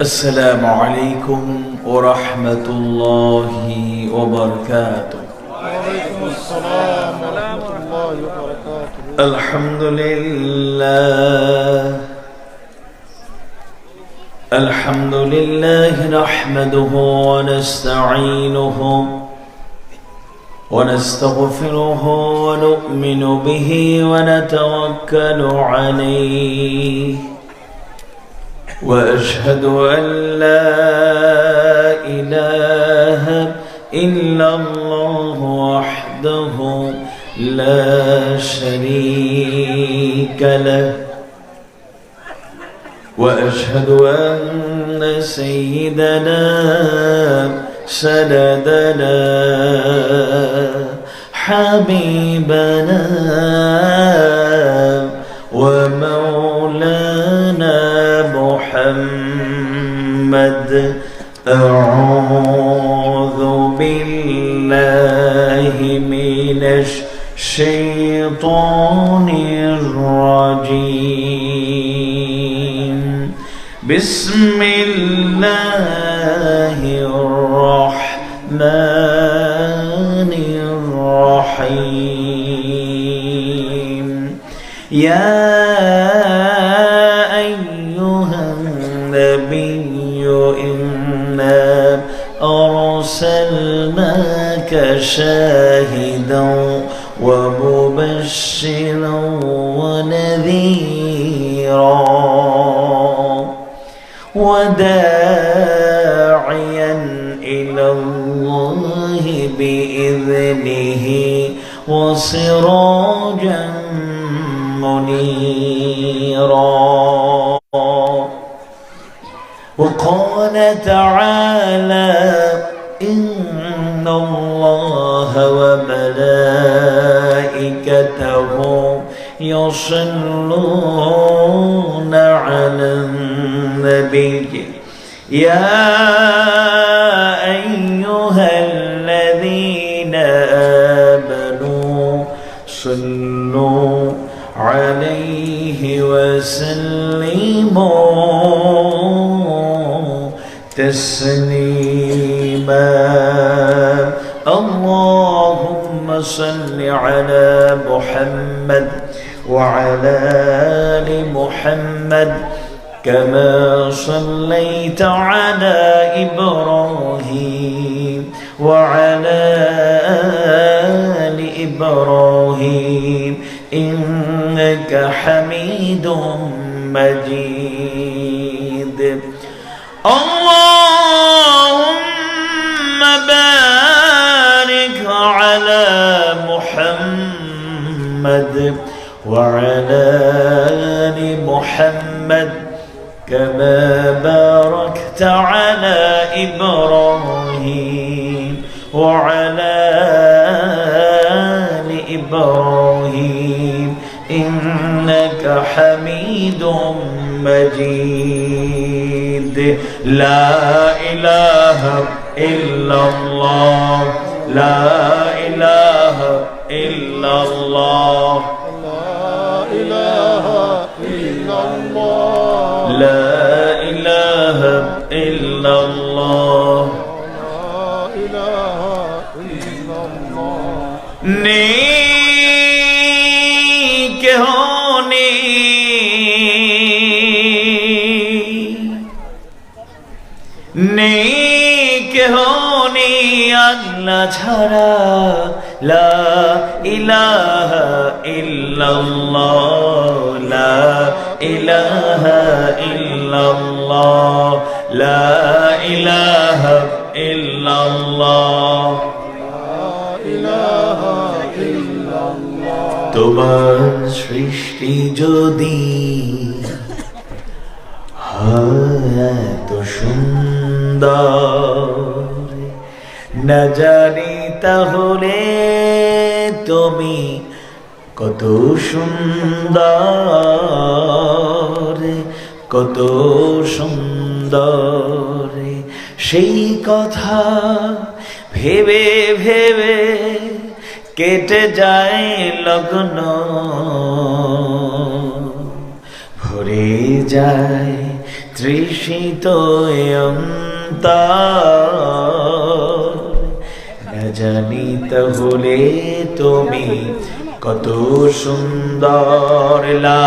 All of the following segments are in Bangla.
السلام عليكم ورحمة الله وبركاته. وعليكم السلام ورحمة الله وبركاته. الحمد لله نحمده ونستعينه ونستغفره ونؤمن به ونتوكل عليه، وأشهد أن لا إله إلا الله وحده لا شريك له، وأشهد أن سيدنا سندنا حبيبنا ومولانا محمد أعوذ بالله من الشيطان الرجيم. بسم الله الرحمن الرحيم. يا أيها النبي إنا أرسلناك شاهدا ومبشرا ونذيرا وداعيا إلى الله بإذنه وسراجا منيرا. وقال تعالى إن الله وملائكته يصلون على النبي يا أيها الذين آمنوا صلوا عليه وسلموا تسليما. اللهم صل على محمد وعلى آل محمد كما صليت على إبراهيم وعلى آل إبراهيم إنك حميد مجيد. اللهم بارك على محمد وعلى آل محمد كما باركت على إبراهيم وعلى آل إبراهيم إنك حميد مجيد. لا إله إلا الله، لا إله إلا الله، لا إله إلا الله، لا إله إلا الله، لا إله إلا الله. नेक होने अल्लाह छाड़ा ला इलाहा इल्लल्लाह, ला इलाहा इल्लल्लाह, ला इलाहा इल्लल्लाह, তোমার সৃষ্টি যদি হয় এত সুন্দর না জানি তাহলে তুমি কত সুন্দর, কত সুন্দর। সেই কথা ভেবে ভেবে কেটে যায় লগ্ন, ভরে যায় তৃষিত এ অন্তর, না জানি তাহলে তুমি কত সুন্দর। লা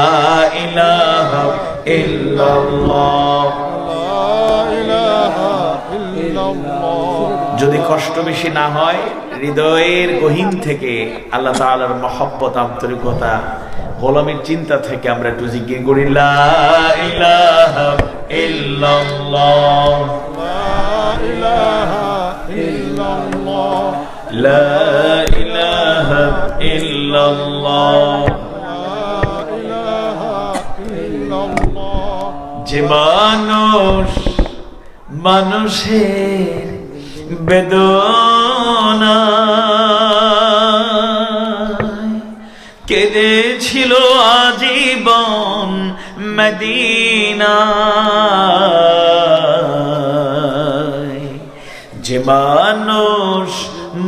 ইলাহা ইল্লাল্লাহ। যদি কষ্ট বেশি না হয়, হৃদয়ের গহীন থেকে আল্লাহ তাআলার মহব্বত, আন্তরিকতা, গোলামের চিন্তা থেকে আমরা একটু জিকির করি, লা ইলাহা ইল্লাল্লাহ, লা ইলাহা ইল্লাল্লাহ। যে মানুষ মানুষের বেদনায় কেঁদেছিল আজীবন মদিনায়, যে মানুষ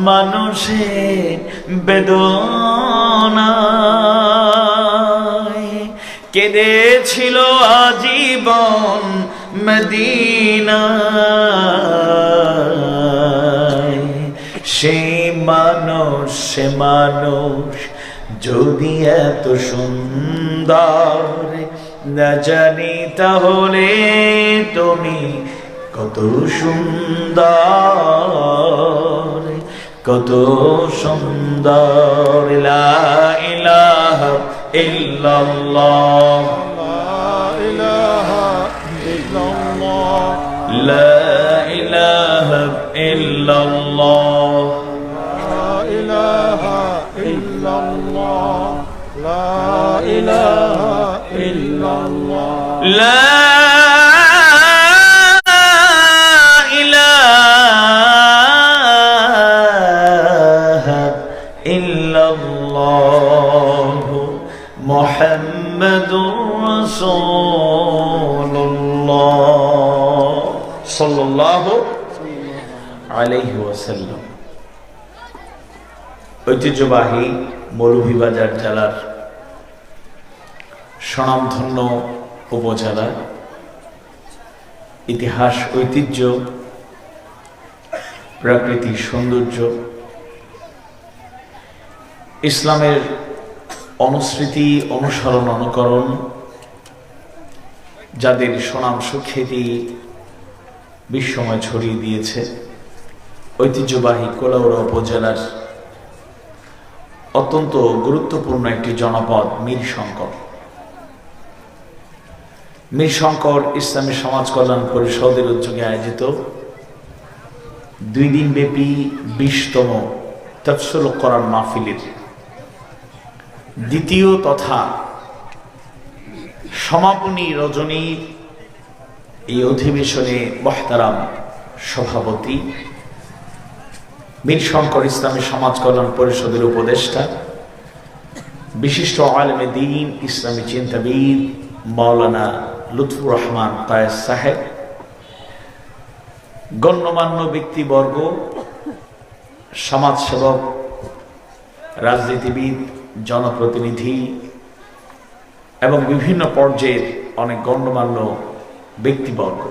মানুষের বেদনায় কেঁদেছিল আজীবন মদিনায়, সেই মানুষ সে মানুষ যদি এত সুন্দর না জানি তাহলে তুমি কত সুন্দর, কত সুন্দর। লা ইলাহা ইল্লাল্লাহ, লা ইলাহা ইল্লাল্লাহ, লা ইলাহা ইল্লাল্লাহ মুহাম্মাদুর রাসূলুল্লাহ সাল্লাল্লাহু আলাইহি ওয়াসাল্লাম। ঐতিহ্যবাহী মৌলভীবাজার জেলার স্বনামধন্য উপজেলা, ইতিহাস, ঐতিহ্য, প্রাকৃতিক সৌন্দর্য, ইসলামের অনুস্মৃতি, অনুসরণ, অনুকরণ, যাদের সুনাম সুখ্যাতি বিশ্বময় ছড়িয়ে দিয়েছে, ঐতিহ্যবাহী কোলাউড়া উপজেলার অত্যন্ত গুরুত্বপূর্ণ একটি জনপদ মীরশঙ্কর। মীরশঙ্কর ইসলামী সমাজ কল্যাণ পরিষদের উদ্যোগে আয়োজিত 2 দিন ব্যাপী 20তম তাফসীরুল কোরআন মাহফিলের দ্বিতীয় তথা সমাপনী রজনীর এই অধিবেশনে মোহতারাম সভাপতি, মীরশঙ্কর ইসলামী সমাজ কল্যাণ পরিষদের উপদেষ্টা, বিশিষ্ট আলেমে দ্বীন, ইসলামী চিন্তাবিদ মাওলানা লুৎফুর রহমান কায়েস সাহেব, গণ্যমান্য ব্যক্তিবর্গ, সমাজসেবক, রাজনীতিবিদ, জনপ্রতিনিধি এবং বিভিন্ন পর্যায়ের অনেক গণ্যমান্য ব্যক্তিবর্গ,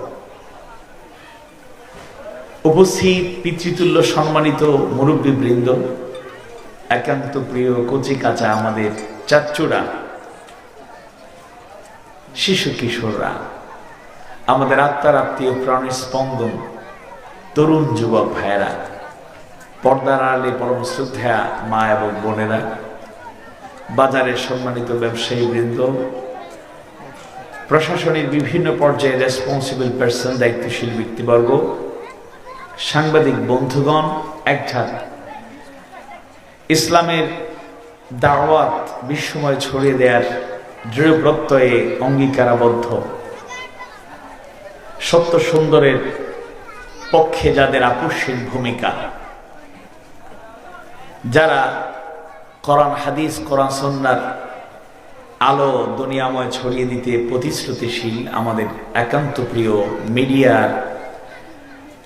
উপস্থিত পিতৃতুল্য সম্মানিত মুরব্বীবৃন্দ, একান্ত প্রিয় কচি কাঁচা আমাদের চাচ্চুরা, শিশু কিশোররা, আমাদের আত্মার আত্মীয়, প্রাণের স্পন্দন, তরুণ যুবক ভাইয়েরা, পর্দার আড়ালে পরম শ্রদ্ধা মা এবং বোনেরা, বাজারের সম্মানিত ব্যবসায়ী বৃন্দ, প্রশাসনের বিভিন্ন পর্যায়ে রেসপন্সিবল পার্সন, দায়িত্বশীল ব্যক্তিবর্গ, সাংবাদিক বন্ধুগণ, একঝাঁক ইসলামের দাওয়াত বিশ্বময় ছড়িয়ে দেওয়ার দৃঢ় প্রত্যয়ে অঙ্গীকারাবদ্ধ সত্য সুন্দরের পক্ষে যাদের আকস্মিক ভূমিকা, যারা কোরআন হাদিস, কোরআন সুন্নাহর আলো দুনিয়াময় ছড়িয়ে দিতে প্রতিশ্রুতিশীল, আমাদের একান্ত প্রিয় মিডিয়ার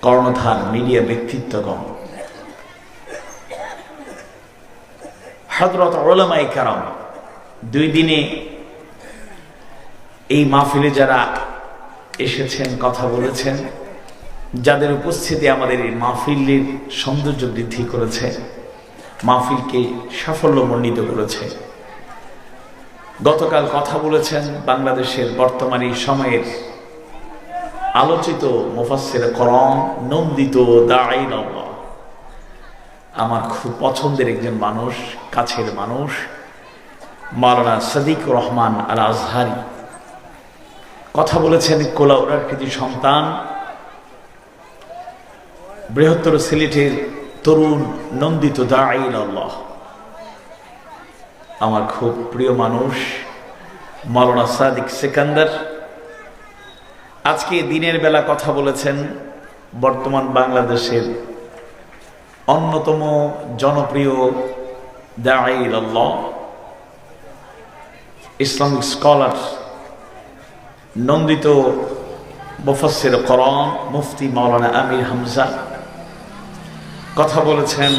কর্ণধার, মিডিয়া ব্যক্তিত্বগণ, হযরত উলামায়ে কেরাম, 2 দিনে এই মাহফিলে যারা এসেছেন, কথা বলেছেন, যাদের উপস্থিতি আমাদের এই মাহফিলের সৌন্দর্য বৃদ্ধি করেছে, মাহফিলকে সাফল্যমণ্ডিত করেছে। গতকাল কথা বলেছেন বাংলাদেশের বর্তমান এই সময়ের আলোচিত মুফাসসির কোরআন, নন্দিত দাঈ আল্লাহ, আমার খুব পছন্দের একজন মানুষ, কাছের মানুষ, মাওলানা সাদিক রহমান আল আজহারি। কথা বলেছেন কোলাউড়ার কৃতি সন্তান, বৃহত্তর সিলেটের তরুণ নন্দিত দাঈ আল্লাহ, আমার খুব প্রিয় মানুষ মাওলানা সাদিক সিকান্দার। আজকে দিনের বেলা কথা বলেছেন বর্তমান বাংলাদেশের অন্যতম জনপ্রিয় দাঈ আল্লাহ, ইসলামিক স্কলার, নন্দিত মুফাসসির কোরআন মুফতি মাওলানা আমির হামজা। কথা বলেছেন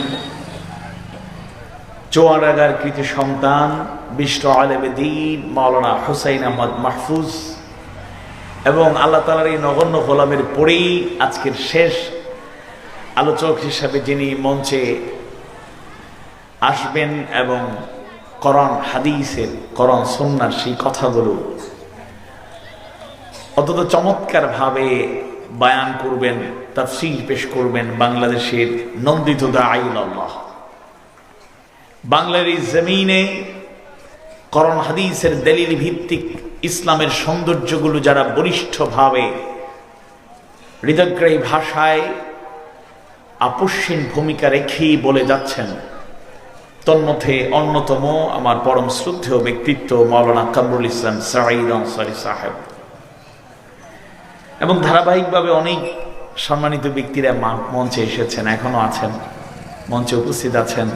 চুয়াডাঙ্গার কৃতি সন্তান, বিষ্ট আলেমে দ্বীন মাওলানা হুসাইন আহমদ মাহফুজ, এবং আল্লাহ তাআলার এই নগণ্য গোলামের পরেই আজকের শেষ আলোচক হিসাবে যিনি মঞ্চে আসবেন এবং কোরআন হাদিসের, কোরআন সুন্নাহর সেই কথাগুলো অত্যন্ত চমৎকার ভাবে বয়ান করবেন, তাফসীর পেশ করবেন বাংলাদেশের নন্দিত দাঈ আল্লাহ। বাংলার এই জমিনে কোরআন হাদিসের দলিল ভিত্তিক ইসলামের সৌন্দর্যগুলো যারা বলিষ্ঠভাবে হৃদয়গ্রাহী ভাষায় আপসহীন ভূমিকা রেখেই বলে যাচ্ছেন, তন্মধ্যে অন্যতম আমার পরম শ্রদ্ধেয় ব্যক্তিত্ব মাওলানা কামরুল ইসলাম সাঈদ আনসারী সাহেব, এবং ধারাবাহিকভাবে অনেক সম্মানিত ব্যক্তিরা মঞ্চে এসেছেন, এখনো আছেন, মঞ্চে উপস্থিত আছেন।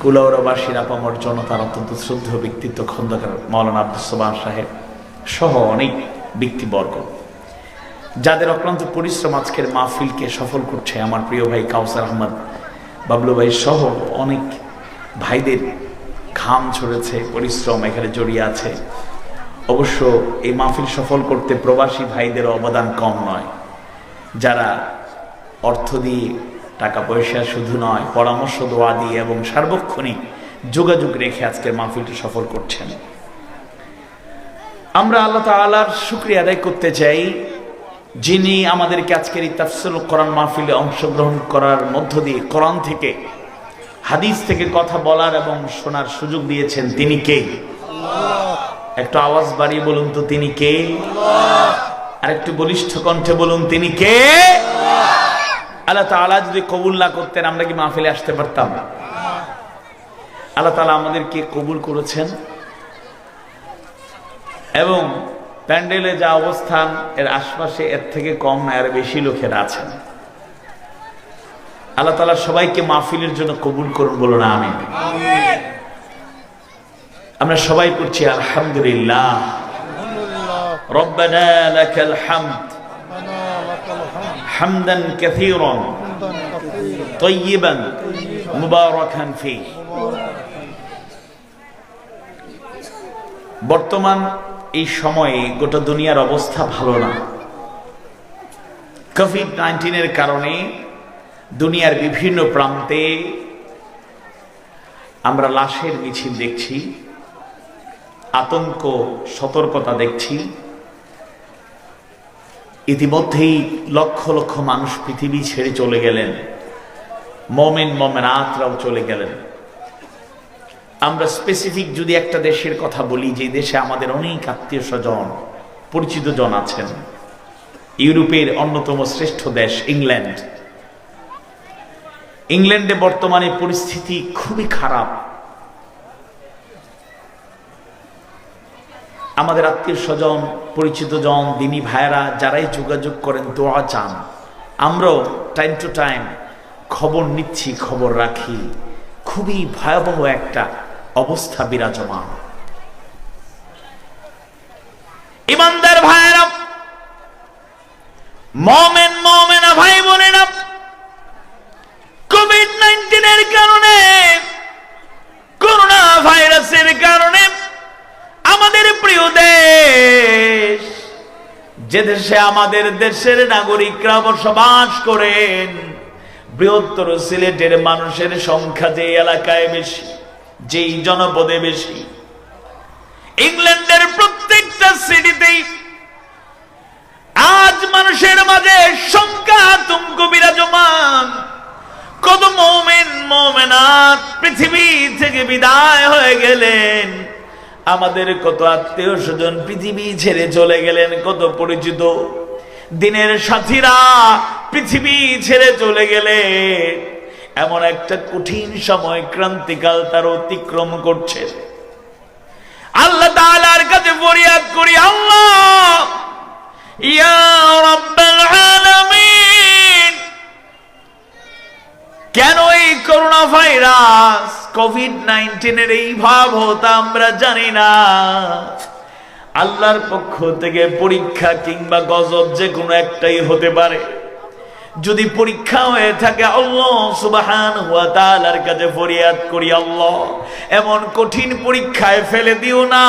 কুলাউড়াবাসীর আপামর জনতার অত্যন্ত শ্রদ্ধেয় ব্যক্তিত্ব খন্দকার মাওলানা আব্দুস সোবহান সাহেব সহ অনেক ব্যক্তিবর্গ, যাদের অক্লান্ত পরিশ্রম আজকের মাহফিলকে সফল করছে। আমার প্রিয় ভাই কাউসার আহমদ বাবলু ভাই সহ অনেক ভাইদের ঘাম ঝরেছে, পরিশ্রম এখানে জড়িয়ে আছে। অবশ্য এই মাহফিল সফল করতে প্রবাসী ভাইদের অবদান কম নয়, যারা অর্থ দিয়ে, টাকা পয়সা শুধু নয়, পরামর্শ, দোয়া দিয়ে এবং সার্বক্ষণিক যোগাযোগ রেখে আজকের মাহফিলটি সফল করছেন। আমরা আল্লাহ তাআলার শুকরিয়া আদায় করতে চাই, যিনি আমাদেরকে আজকের এই তাফসীরুল কোরআন মাহফিলে অংশগ্রহণ করার মধ্য দিয়ে কোরআন থেকে, হাদিস থেকে কথা বলার এবং শোনার সুযোগ দিয়েছেন। তিনি কে? একটু আওয়াজ বাড়িয়ে বলুন তো, তিনি কে? আর একটু বলিষ্ঠ কণ্ঠে বলুন, তিনি কে? আল্লাহ তাআলা যদি কবুল না করতেন আমরা কি মাহফিলে আসতে পারতাম? আল্লাহ তাআলা আমাদেরকে কবুল করেছেন, এবং প্যান্ডেলে যা অবস্থান এর আশপাশে এর থেকে কম না এর বেশি লোকেরা আছেন। আল্লাহ তাআলা সবাইকে মাহফিলের জন্য কবুল করুন, বলুন আমিন। আমরা সবাই পড়ছি আলহামদুলিল্লাহ। রব্বানা লাকাল হামদ হামদান কাসীরান তাইয়িবান মুবারাকান ফীহি। বর্তমান এই সময়ে গোটা দুনিয়ার অবস্থা ভালো না। কোভিড-19 কারণে দুনিয়ার বিভিন্ন প্রান্তে আমরা লাশের মিছিল দেখছি, আতঙ্ক, সতর্কতা দেখছি। ইতিমধ্যেই লক্ষ লক্ষ মানুষ পৃথিবী ছেড়ে চলে গেলেন, মুমিন মুমিনাতরাও চলে গেলেন। আমরা স্পেসিফিক যদি একটা দেশের কথা বলি, যে দেশে আমাদের অনেক আত্মীয় স্বজন, পরিচিত জন আছেন, ইউরোপের অন্যতম শ্রেষ্ঠ দেশ ইংল্যান্ড। ইংল্যান্ডে বর্তমানে পরিস্থিতি খুবই খারাপ। আমাদের আত্মীয় স্বজন, পরিচিত জন, দিনী ভাইয়েরা যারাই যোগাযোগ করেন, দোয়া চান, আমরাও টাইম টু টাইম খবর নিচ্ছি, খবর রাখি। খুবই ভয়াবহ একটা অবস্থা বিরাজমান। ইমানদার ভাইয়েরা, মুমিন মুমিনা ভাই বোনেরা, কোভিড-19 কারণে, করোনা ভাইরাসের কারণে আমাদের প্রিয় দেশ যে দেশে আমাদের দেশের নাগরিকরা বসবাস করেন, বৃহত্তর সিলেটের মানুষের সংখ্যা যে এলাকায় বেশি, যেই জনপদে বেশি, ইংল্যান্ডের প্রত্যেকটা সিটিতেই আজ মানুষের মাঝে সংখ্যা আতঙ্ক বিরাজমান। কত মুমিন মুমিনাত পৃথিবী থেকে বিদায় হয়ে গেলেন, আমাদের কত আত্মীয় স্বজন পৃথিবী ছেড়ে চলে গেলেন, কত পরিচিত দিনের সাথীরা পৃথিবী ছেড়ে চলে গেলে। এমন একটা কঠিন সময়, ক্রান্তিকাল তার অতিক্রম করছে। আল্লাহ তাআলার কাছে ফরিয়াদ করি, আল্লাহ ইয়া রাব্বাল আলামিন, কেন এই করোনা ভাইরাস কোভিড-19 এর এই ভাব হতা আমরা জানি না। আল্লাহর পক্ষ থেকে পরীক্ষা কিংবা গজব যে কোনো একটাই হতে পারে। যদি পরীক্ষা হয়ে থাকে, আল্লাহ সুবহানাহু ওয়া তাআলার কাছে ফরিয়াদ করি, আল্লাহ এমন কঠিন পরীক্ষায় ফেলে দিও না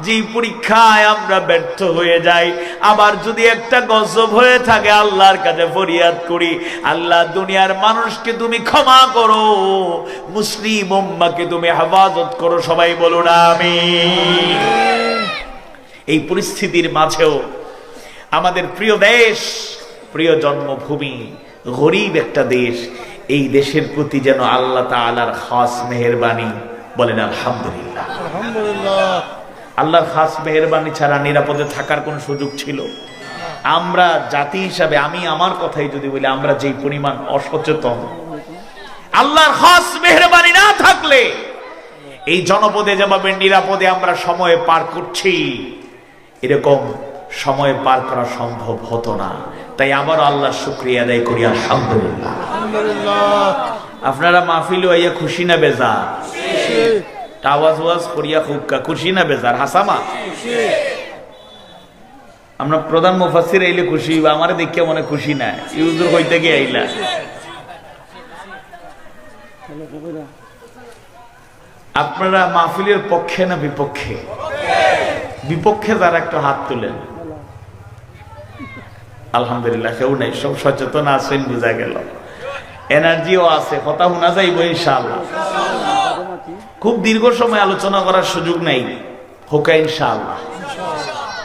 যে পরীক্ষায় আমরা ব্যর্থ হয়ে যাই। আবার যদি একটা গজব হয়ে থাকে, আল্লাহর কাছে ফরিয়াদ করি, আল্লাহ দুনিয়ার মানুষকে তুমি ক্ষমা করো, মুসলিম উম্মাহকে তুমি হেফাজত করো। সবাই বলুন আমিন। এই পরিস্থিতির মাঝেও আমাদের প্রিয় দেশ, প্রিয় জন্মভূমি, গরিব একটা দেশ, এই দেশের প্রতি যেন আল্লাহ তাআলার খাস মেহেরবানি। বলেন আলহামদুলিল্লাহ। আলহামদুলিল্লাহ। আল্লাহর খাস মেহেরবানি ছাড়া নিরাপদে থাকার কোন সুযোগ ছিল? আমরা জাতি হিসাবে, আমি আমার কথাই যদি বলি, আমরা যেই পরিমাণ অসচেতন, আল্লাহর খাস মেহেরবানি না থাকলে এই জনপদে যেভাবে নিরাপদে আমরা সময় পার করছি, এরকম সময় পার করা সম্ভব হতো না। তাই আবার আল্লাহর শুকরিয়া আদায় করি, আলহামদুলিল্লাহ। আলহামদুলিল্লাহ। আপনারা মাহফিলে আইয়া খুশি না বেজার? আওয়াজ ওয়াজ করিয়া খুবকা খুশি না বেজার? হাসামা আমরা প্রধান মুফাসসির আইলে খুশি, আমারে দেখিয়া মনে খুশি না, ইউজুর হইতে গিয়ে আইলা। আপনারা মাহফিলের পক্ষে না বিপক্ষে? বিপক্ষে যারা একটা হাত তুলেন। আলহামদুলিল্লাহ, কেউ নাই, সব সচেতন আছেন, বোঝা গেল। এনার্জিও আছে, কথা শোনা যাইব ইনশাআল্লাহ। খুব দীর্ঘ সময় আলোচনা করার সুযোগ নাই, হোকা ইনশাআল্লাহ।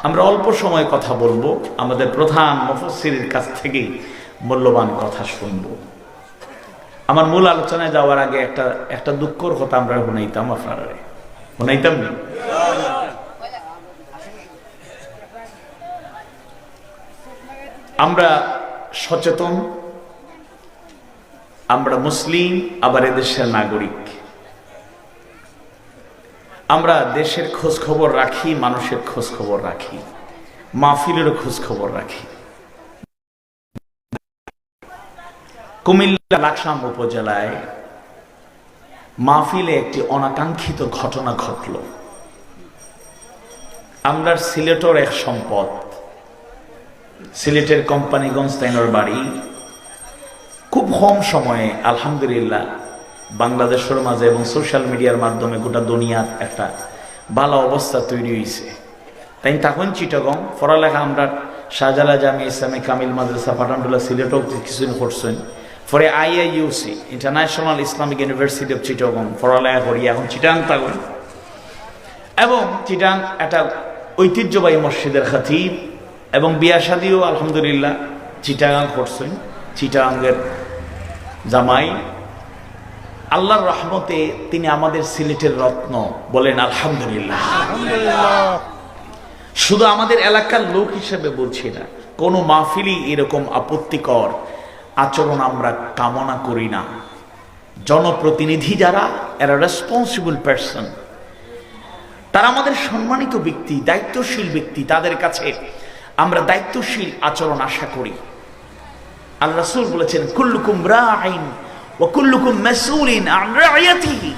আমরা অল্প সময় কথা বলবো, আমাদের প্রধান মুফাসসিরের কাছ থেকে মূল্যবান কথা শুনবো। আমার মূল আলোচনায় যাওয়ার আগে একটা দুঃখর কথা আমরা শুনাইতাম, আপনারা শুনাইতাম না? আমরা সচেতন, আমরা মুসলিম, আবার এদেশের নাগরিক। আমরা দেশের খোঁজ খবর রাখি, মানুষের খোঁজ খবর রাখি, মাহফিলেরও খোঁজ খবর রাখি। কুমিল্লা লাকসাম উপজেলায় মাহফিলে একটি অনাকাঙ্ক্ষিত ঘটনা ঘটল। আমরা সিলেটের এক সম্পদ, সিলেটের কোম্পানিগঞ্জ তাইনোর বাড়ি। খুব কম সময়ে আলহামদুলিল্লাহ বাংলাদেশের মাঝে এবং সোশ্যাল মিডিয়ার মাধ্যমে গোটা দুনিয়ার একটা ভালো অবস্থা তৈরি হয়েছে। তাই তখন চিটাগং পড়ালেখা আমরা শাহজালাল জামিয়া ইসলামিক কামিল মাদ্রাসা পাঠানটুলা সিলেটও কিছুদিন করছেন। পরে IIUC international Islamic university of Chittagong পড়ালেখা করি, এখন চিটাং থাকুন। এবং চিটাং একটা ঐতিহ্যবাহী মসজিদের খাতিব, এবং বিয়া শাদিও আলহামদুলিল্লাহ চিটাগাং করছেন। চিটাগাংয়ের জামাই, আল্লাহর রহমতে তিনি আমাদের সিলেটের রত্ন। বলেন আলহামদুলিল্লাহ। শুধু আমাদের এলাকার লোক হিসেবে বলছি না, কোনো মাহফিলই এরকম আপত্তিকর আচরণ আমরা কামনা করি না। জনপ্রতিনিধি যারা, এরা রেসপন্সিবল পারসন, তারা আমাদের সম্মানিত ব্যক্তি, দায়িত্বশীল ব্যক্তি, তাদের কাছে আমরা দায়িত্বশীল আচরণ আশা করি। আল্লাহ রাসূল বলেছেন, কুল্লুকুম রাঈন ওয়া কুল্লুকুম মাসউলিন আন রাইয়াতিহি।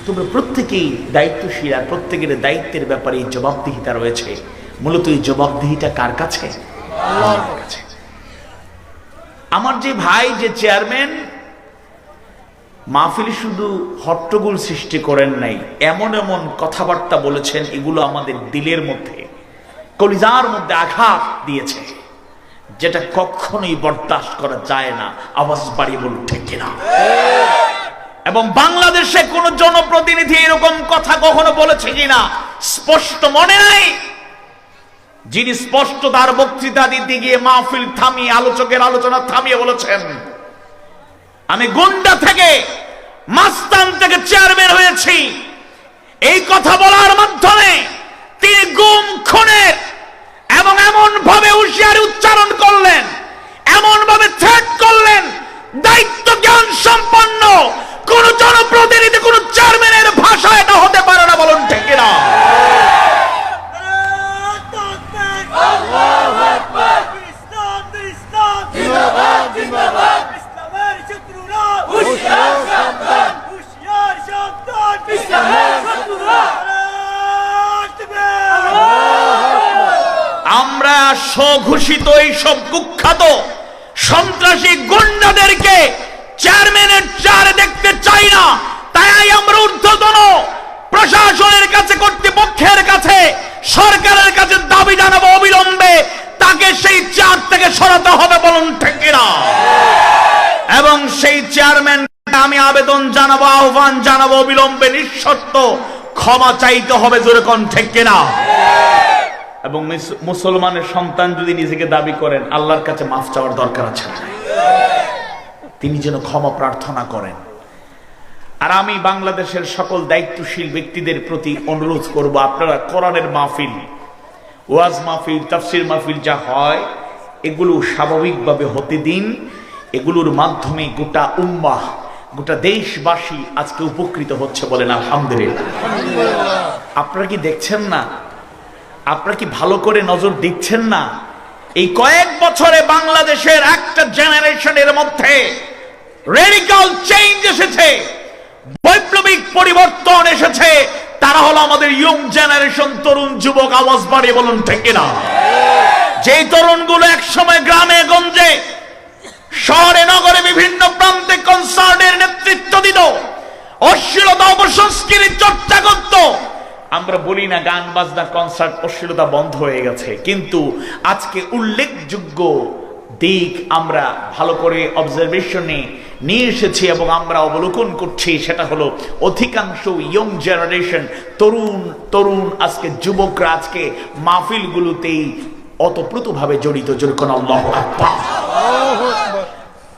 তোমরা প্রত্যেকেই দায়িত্বশীল, আর প্রত্যেকের দায়িত্বের ব্যাপারে জবাবদিহিতা রয়েছে। মূলত এই জবাবদিহিতা কার কাছে? আল্লাহর কাছে। আমার যে ভাই, যে চেয়ারম্যান, মাহফিলে শুধু হট্টগোল সৃষ্টি করেন নাই, এমন এমন কথাবার্তা বলেছেন, এগুলো আমাদের দিলের মধ্যে কলিজার মধ্যে আঘাত দিয়েছে, যেটা কখনোই বরদাস্ত করা যায় না। আওয়াজ বাড়িয়ে বলুন ঠিক কিনা? এবং বাংলাদেশে কোন জনপ্রতিনিধি এরকম কথা কখনো বলেছে কিনা স্পষ্ট মনে নাই। যিনি স্পষ্ট তার বক্তৃতা দিতে গিয়ে মাহফিল থামিয়ে আলোচকের আলোচনা থামিয়ে বলেছেন, আমি গুন্ডা থেকে মাস্তান থেকে চেয়ারম্যান হয়েছি। এই কথা বলার মাধ্যমে তিনি গুম খুনের এবং এমন ভাবে হুঁশিয়ারি উচ্চারণ করলেন, এমন ভাবে থ্রেট করলেন, দায়িত্ব জ্ঞান সম্পন্ন কোন জনপ্রতিনিধি কোন চেয়ারম্যানের ভাষা এটা হতে পারে না। বলুন ঠিক কিনা? আমরা স্বঘোষিত এইসব কুখ্যাত সন্ত্রাসী গুন্ডাদেরকে চেয়ারম্যানের চেয়ারে দেখতে চাই না। তাই আমরা ঊর্ধ্বতন প্রশাসনের কাছে, কর্তৃপক্ষের কাছে, সরকারের কাছে দাবি জানাবো অবিলম্বে তাকে সেই চেয়ার থেকে সরাতে হবে। বলুন ঠিক কিনা? এবং সেই চেয়ারম্যান আমি আবেদন জানাবো, আহ্বান জানাবো, অবিলম্বে নিঃশর্ত ক্ষমা চাইতে হবে। জোরে কোন ঠিক কিনা? এবং মুসলমানের সন্তান যদি নিজেকে দাবি করেন, আল্লাহর কাছে মাফ চাওয়ার দরকার আছে, তিনি যেন ক্ষমা প্রার্থনা করেন। আর আমি বাংলাদেশের সকল দায়িত্বশীল ব্যক্তিদের প্রতি অনুরোধ করব, আপনারা কোরআনের মাহফিল, ওয়াজ মাহফিল, তাফসির মাহফিল যা হয় এগুলো স্বাভাবিকভাবে হতে দিন। এগুলোর মাধ্যমে গোটা উম্মাহ, গোটা দেশবাসী আজকে উপকৃত হচ্ছে। বলেন আলহামদুলিল্লাহ। আপনারা কি দেখছেন না? আপনারা কি ভালো করে নজর দিচ্ছেন না? এই কয়েক বছরে বাংলাদেশের একটা জেনারেশনের মধ্যে রেডিক্যাল চেঞ্জ এসেছে, বৈপ্লবিক পরিবর্তন এসেছে। তারা হলো আমাদের ইয়ং জেনারেশন, তরুণ যুবক। আওয়াজ বাড়িয়ে বলুন ঠিক কিনা? যেই তরুণগুলো একসময় গ্রামে গঞ্জে, শহরে নগরে বিভিন্ন প্রান্তে কনসার্টের নেতৃত্ব দিত, অশ্লীলতা অপসংস্কৃতির চর্চা করত। আমরা বলি না গান বাজনা কনসার্ট অশ্লীলতা বন্ধ হয়ে গেছে, কিন্তু আজকে উল্লেখযোগ্য দিক আমরা ভালো করে অবজারভেশনে নিয়ে এসেছি এবং আমরা অবলোকন করছি। সেটা হলো অধিকাংশ ইয়ং জেনারেশন, তরুণ আজকে যুবকরা আজকে মাহফিলগুলোতেই অতপ্রতভাবে জড়িত। যেরকম আল্লাহু আকবার।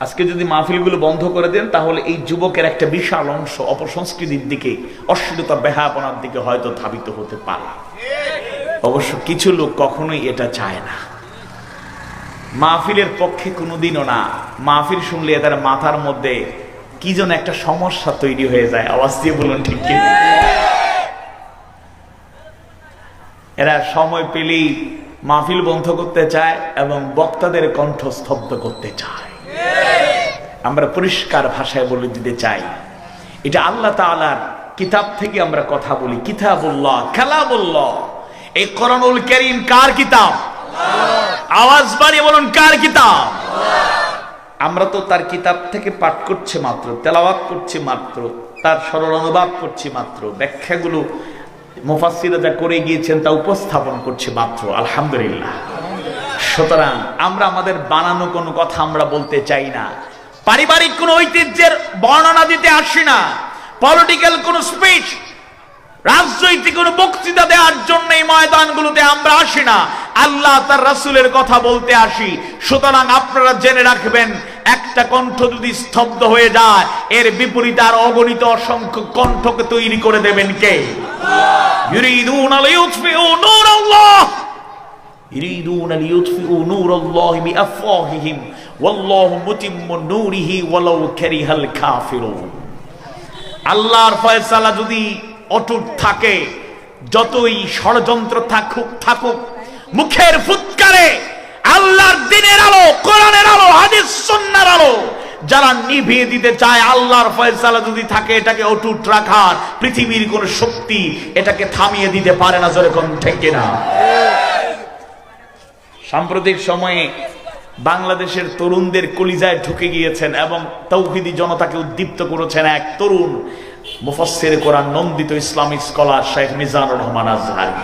আজকে যদি মাহফিলগুলো বন্ধ করে দেন, তাহলে এই যুবকের একটা বিশাল অংশ অপসংস্কৃতির দিকে, অশ্লীলতা বেহায়াপনার দিকে হয়তো ধাবিত হতে পারে। অবশ্য কিছু লোক কখনোই এটা চায় না, মাহফিলের পক্ষে কোনোদিনও না। মাহফিল শুনলে এদের মাথার মধ্যে কি যেন একটা সমস্যা তৈরি হয়ে যায়। আওয়াজ দিয়ে বলুন ঠিক কি? এরা সময় পেলেই মাহফিল বন্ধ করতে চায় এবং বক্তাদের কণ্ঠ স্তব্ধ করতে চায়। আমরা পরিষ্কার ভাষায় বলে দিতে চাই, এটা আল্লাহ তাআলার কিতাব থেকে আমরা কথা বলি। কিতাবুল্লাহ, কালামুল্লাহ। এই কোরআনুল কারীম কার কিতাব? আওয়াজ বাড়িয়ে বলুন কার কিতাব? আমরা তো তার কিতাব থেকে পাঠ করছি মাত্র, তেলাওয়াত করছি মাত্র, তার সরল অনুবাদ করছি মাত্র, ব্যাখ্যাগুলো মুফাসসিররা যা করে গিয়েছেন তা উপস্থাপন করছি মাত্র। আলহামদুলিল্লাহ। সুতরাং আমরা আমাদের বানানো কোনো কথা আমরা বলতে চাই না, পারিবারিক কোন ঐতিহ্যের বর্ণনা দিতে আসি না, পলিটিক্যাল কোন স্পিচ, রাজনৈতিক কোন বক্তৃতা দেওয়ার জন্য এই ময়দানগুলোতে আমরা আসি না, আল্লাহ তার রাসূলের কথা বলতে আসি। সুতরাং আপনারা জেনে রাখবেন, একটা কণ্ঠ যদি স্তব্ধ হয়ে যায়, এর বিপরীতে আর অগণিত অসংখ্য কণ্ঠকে তৈরি করে দেবেন কে? ইউরিদুনা লিইউতফিউ নূরাল্লাহ, ইউরিদুনা লিইউতফিউ নূরাল্লাহি বিআফওয়াহিহিম ওয়াল্লাহু মুতিম্মু নূরিহি ওয়ালাউ কারিহাল কাফিরুন। আল্লাহর ফয়সালা যদি অটুট থাকে, যতই ষড়যন্ত্র থাকুক, মুখের ফুৎকারে আল্লাহর দ্বীনের আলো, কোরআনের আলো, হাদিস সুন্নাহর আলো যারা নিভিয়ে দিতে চায়, আল্লাহর ফয়সালা যদি থাকে এটাকে অটুট রাখার, পৃথিবীর কোন শক্তি এটাকে থামিয়ে দিতে পারে না। যেরকম ঠিক কিনা? সাম্প্রতিক সময়ে বাংলাদেশের তরুণদের কলিজায় ঢুকে গিয়েছেন এবং তাওহীদি জনতাকে উদ্দীপ্ত করেছেন এক তরুণ মুফাসসির কোরআন, নন্দিত ইসলামিক স্কলার শেখ মিজানুর রহমান আজহারী।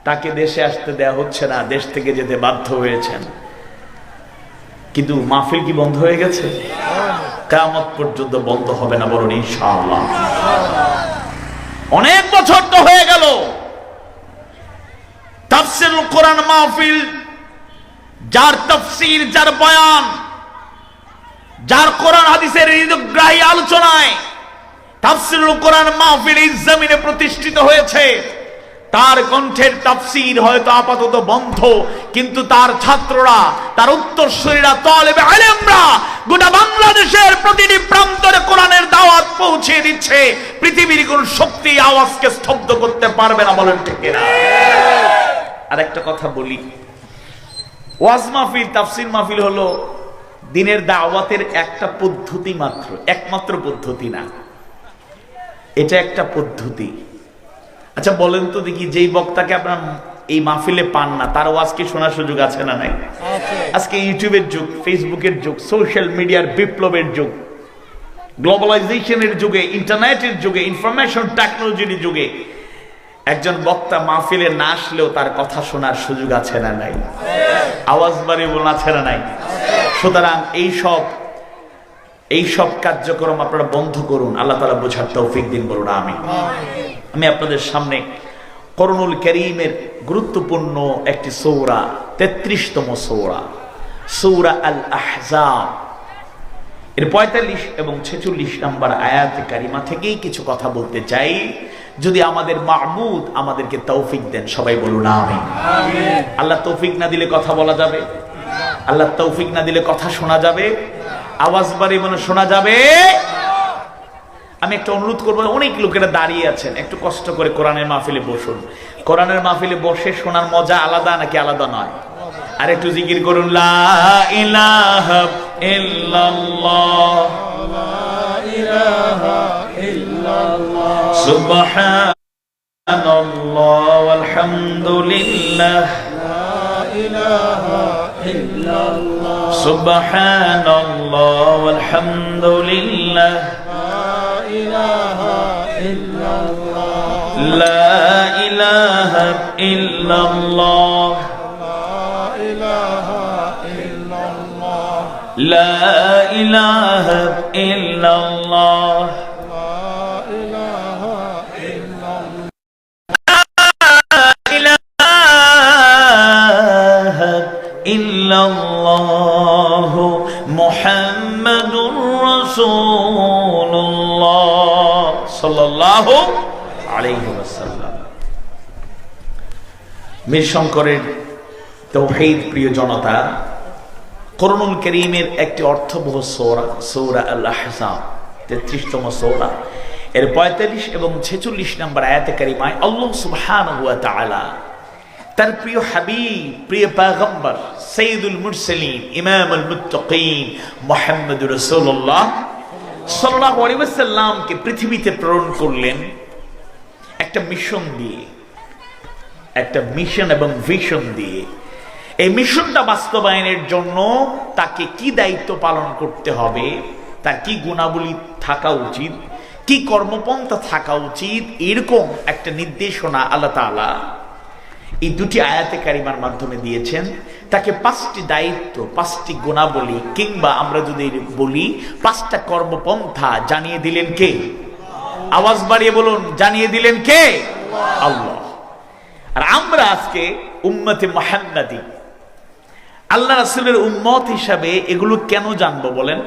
তাকে দেশে আসতে দেয়া হচ্ছে না, দেশ থেকে যেতে বাধ্য হয়েছেন। কিন্তু মাহফিল কি বন্ধ হয়ে গেছে? কিয়ামত পর্যন্ত বন্ধ হবে না, বলুন ইনশাআল্লাহ। অনেক বছর তো হয়ে গেল তাফসীরুল কোরআন মাহফিল, যার তাফসীর, যার বয়ান, যার কোরআন হাদিসের হৃদয়গ্রাহী আলোচনায় তাফসীরুল কোরআন মাহফিল এই জমিনে প্রতিষ্ঠিত হয়েছে, তার কণ্ঠের তাফসীর হয়তো আপাতত বন্ধ, কিন্তু তার ছাত্ররা, তার উত্তরসূরিরা, তালেবে ইলমরা গোটা বাংলাদেশের প্রতিটি প্রান্তরে কোরআনের দাওয়াত পৌঁছে দিচ্ছে। পৃথিবীর কোন শক্তি আওয়াজকে স্তব্ধ করতে পারবে না, বলেন ঠিক কিনা? আর একটা কথা বলি, ওয়াজ মাহফিল, তাফসীর মাহফিল হলো দিনের দাওয়াতের একটা পদ্ধতি মাত্র, একমাত্র পদ্ধতি না, এটা একটা পদ্ধতি। আচ্ছা বলেন তো দেখি, যেই বক্তাকে আপনার এই মাহফিলে পান না, তার ওয়াজ কি শোনার সুযোগ আছে না নাই? আজকে ইউটিউবের যুগ, ফেসবুকের যুগ, সোশ্যাল মিডিয়ার বিপ্লবের যুগ, গ্লোবালাইজেশনের যুগে, ইন্টারনেটের যুগে, ইনফরমেশন টেকনোলজির যুগে একজন বক্তা মাহফিলে না আসলেও তার কথা শোনার সুযোগ আছে না নাই? আওয়াজ বাড়িয়ে বলুন, আছে না নাই? সুতরাং এইসব কার্যক্রম আপনারা বন্ধ করুন, আল্লাহ তাআলা বোঝার তৌফিক দিন, বলুন আমিন। আমি আপনাদের সামনে কোরআনুল কারীমের গুরুত্বপূর্ণ একটি সূরা, 33তম সূরা আল আহজাব, এর 45 এবং 46 নম্বর আয়াতে কারিমা থেকেই কিছু কথা বলতে চাই, যদি আমাদের মাবুদ আমাদেরকে তৌফিক দেন। সবাই বলুন আমিন। আল্লাহ তৌফিক না দিলে কথা বলা যাবে? আল্লাহ তৌফিক না দিলে কথা শোনা যাবে? আওয়াজ বাড়িয়ে মনে শোনা যাবে? আমি একটা অনুরোধ করবো, অনেক লোকেরা দাঁড়িয়ে আছেন, একটু কষ্ট করে কোরআনের মাহফিলে বসুন। কোরআনের মাহফিলে বসে শোনার মজা আলাদা নাকি আলাদা নয়? আর একটু জিকির করুন, লা ইলাহা ইল্লাল্লাহ, লা ইলাহা ইল্লাল্লাহ, সুবহানাল্লাহ ওয়াল হামদুলিল্লাহ, লা ইলাহা ইল্লাল্লাহ, সুবহানাল্লাহ ওয়াল হামদুলিল্লাহ, لا إله إلا الله، لا إله إلا الله، إلا الله محمد رسول الله صلى الله عليه وسلم। মীর শঙ্করের তাওহীদ প্রিয় জনতা, কোরআনুল কারীমের একটি অর্থবহ সূরা, সূরা আল আহজাব, 33তম সূরা, এর 45 এবং 46 নম্বর আয়াতে কারিমায় আল্লাহ সুবহানাহু ওয়া তাআলা তার প্রিয় হাবিব, প্রিয় পয়গম্বর, সাইয়্যিদুল মুরসালিন, ইমামুল মুত্তাকিন মুহাম্মদুর রাসূলুল্লাহ সাল্লাল্লাহু আলাইহি ওয়াসাল্লামকে পৃথিবীতে প্রেরণ করলেন একটা মিশন দিয়ে, একটা মিশন এবং ভিশন দিয়ে। এই মিশনটা বাস্তবায়নের জন্য তাকে কি দায়িত্ব পালন করতে হবে, তার কি গুণাবলী থাকা উচিত, কি কর্মপন্থা থাকা উচিত, এরকম একটা নির্দেশনা আল্লাহ তাআলা এই দুটি আয়াতে কারিমার মাধ্যমে দিয়েছেন। তাকে 5টি দায়িত্ব, 5টি গুণাবলী, কিংবা আমরা যদি বলি 5টা কর্মপন্থা জানিয়ে দিলেন কে? আওয়াজ বাড়িয়ে বলুন, জানিয়ে দিলেন কে? আল্লাহ। আর আমরা আজকে উম্মতে মুহাম্মাদি, আল্লাহ রাসূলের উম্মত হিসাবে এগুলো কেন জানবো বলেন?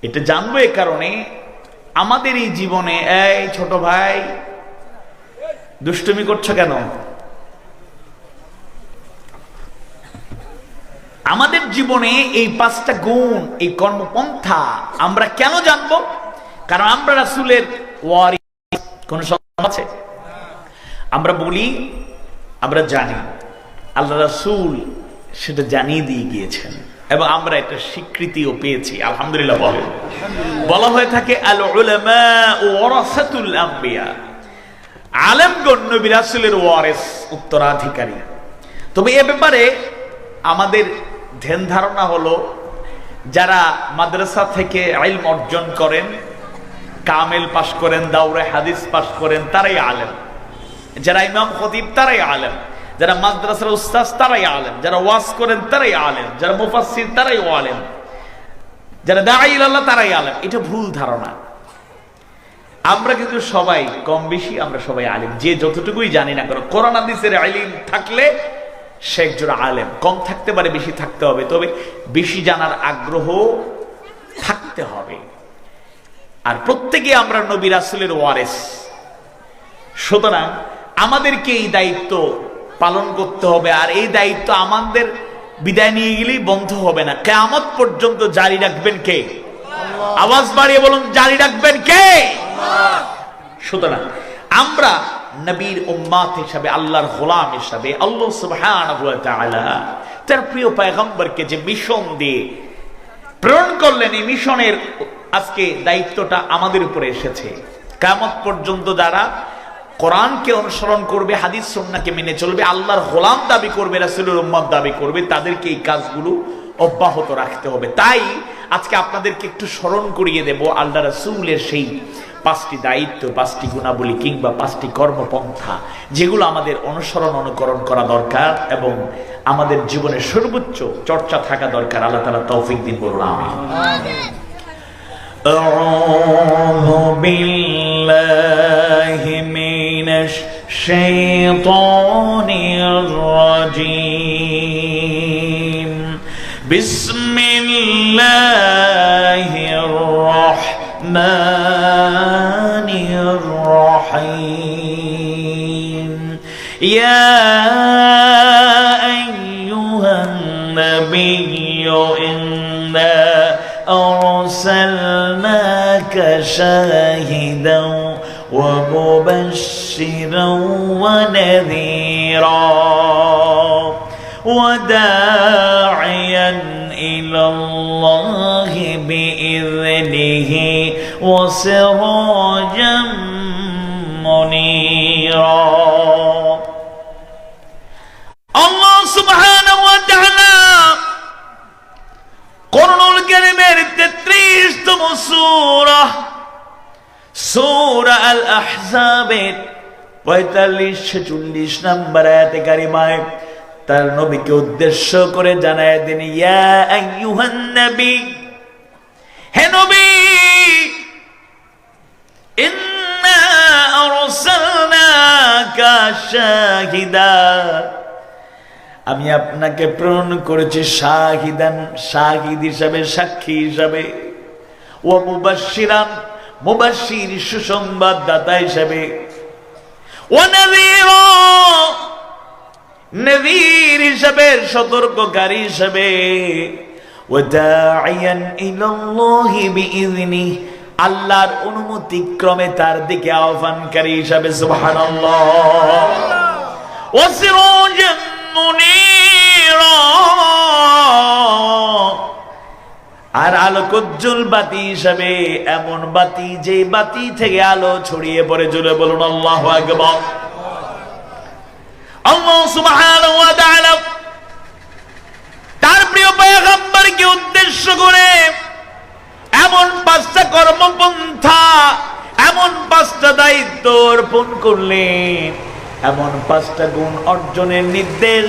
এটা জানবো এ কারণে, আমাদের এই জীবনে, এই ছোট ভাই দুষ্টুমি করছো কেন? আমাদের জীবনে এই 5টা গুণ, এই কর্মপন্থা আমরা কেন জানবো? কারণ আমরা রাসূলের ওয়ারিস। কোন সন্দেহ আছে? আমরা বলি, আমরা জানি আল্লাহ রাসূল সেটা জানিয়ে দিয়ে গিয়েছেন, এবং আমরা এটা স্বীকৃতিও পেয়েছি, আলহামদুলিল্লাহ। বলা হয়ে থাকে আল উলামা ওয়ারাসাতুল আম্বিয়া, আলেমগণ নবী রাসূলের ওয়ারিস, উত্তরাধিকারী। তবে এ ব্যাপারে আমাদের ধ্যান ধারণা হলো, যারা মাদ্রাসা থেকে ইলম অর্জন করেন, কামেল পাশ করেন, দাওরে হাদিস পাশ করেন, তারাই আলেম। যারা ইমাম খতিব তারাই আলেম, যারা মাদ্রাসার উস্তাদ তারাই আলেম, যারা ওয়াজ করেন তারাই আলেম, যারা মুফাসসির তারাই আলেম, যারা দাঈ ইলাল্লাহ তারাই আলেম। এটা ভুল ধারণা। আমরা কিন্তু সবাই কম বেশি আমরা সবাই আলেম, যে যতটুকুই জানি না কেন। কোরআন হাদিসের ইলম থাকলে সে একজন আলেম। কম থাকতে পারে, বেশি থাকতে হবে, তবে বেশি জানার আগ্রহ থাকতে হবে। আর প্রত্যেকে আমরা নবী রাসূলের ওয়ারিস, সুতরাং আমাদেরকে এই দায়িত্ব পালন করতে হবে। আর এই দায়িত্ব আমাদের বিদায় নিয়ে গেলেই বন্ধ হবে না, কিয়ামত পর্যন্ত জারি রাখবেন কে? আওয়াজ বাড়িয়ে বলুন, জারি রাখবেন কে? সুতরাং আমরা নবীর উম্মত হিসাবে, আল্লাহর গোলাম হিসাবে, আল্লাহ সুবহানাহু ওয়া তাআলা তার প্রিয় পয়গম্বরকে যে মিশন দিয়ে প্রেরণ করলেন, এই মিশনের আজকে দায়িত্বটা আমাদের উপরে এসেছে। কিয়ামত পর্যন্ত যারা কোরআনকে অনুসরণ করবে, হাদিস সুন্নাহকে মেনে চলবে, আল্লাহর গোলাম দাবি করবে, রাসূলের উম্মত দাবি করবে, তাদেরকে এই কাজগুলো অব্যাহত রাখতে হবে। তাই আজকে আপনাদেরকে একটু স্মরণ করিয়ে দেব আল্লাহ রাসূলের সেই 5টি দায়িত্ব, 5টি গুণাবলী কিংবা 5টি কর্মপন্থা, যেগুলো আমাদের অনুসরণ অনুকরণ করা দরকার এবং আমাদের জীবনের সর্বোচ্চ চর্চা থাকা দরকার। আল্লাহ তাআলা তৌফিক দিন, বলুন আমিন। আউযু বিল্লাহি মিনাশ শাইতানির রাজীম। বিসমিল্লাহির রাহমানির রাহিম। ইয়া আইয়ুহান নাবিয়্যু ইন্না আরসালনাকা শাহিদান ওয়া মুবাশশিরান ওয়া নাযীরা وداعيا إلى الله بإذنه وسراجا منيرا। الله سبحانه وتعالى قرآن الكريমের 33তম সূরা আল আহজাবের 45-46 নম্বর আয়াতে কারিমায় তার নবীকে উদ্দেশ্য করে জানায় দেন, ইয়া আইয়ুহান নবী, হে নবী, ইন্না আরসালনাকা শাহিদা, আমি আপনাকে প্রেরণ করেছি শাহিদান, শাহিদ হিসাবে, সাক্ষী হিসাবে, ওয়া মুবাশশিরান, মুবাশশির সুসংবাদদাতা হিসাবে, ওয়া নাযীরা, নবীর হিসাবে, সতর্ককারী হিসাবে, ওয়া দাঈয়ান ইলাল্লাহি বিইযনি, আল্লাহর অনুমতি ক্রমে তার দিকে আহ্বানকারী হিসাবে। সুবহানাল্লাহ। ওয়া সিরাজান মুনীরা, আর আলোকোজ্জ্বল বাতি হিসাবে, এমন বাতি যে বাতি থেকে আলো ছড়িয়ে পড়ে। জোরে বলুন আল্লাহু আকবার। আল্লাহ সুবহানাহু ওয়া তাআলা তার প্রিয় পয়গম্বরকে উদ্দেশ্য করে এমন 5টা কর্মপন্থা, এমন 5টা দায়িত্ব অর্পণ করলেন, এমন 5টা গুণ অর্জনের নির্দেশ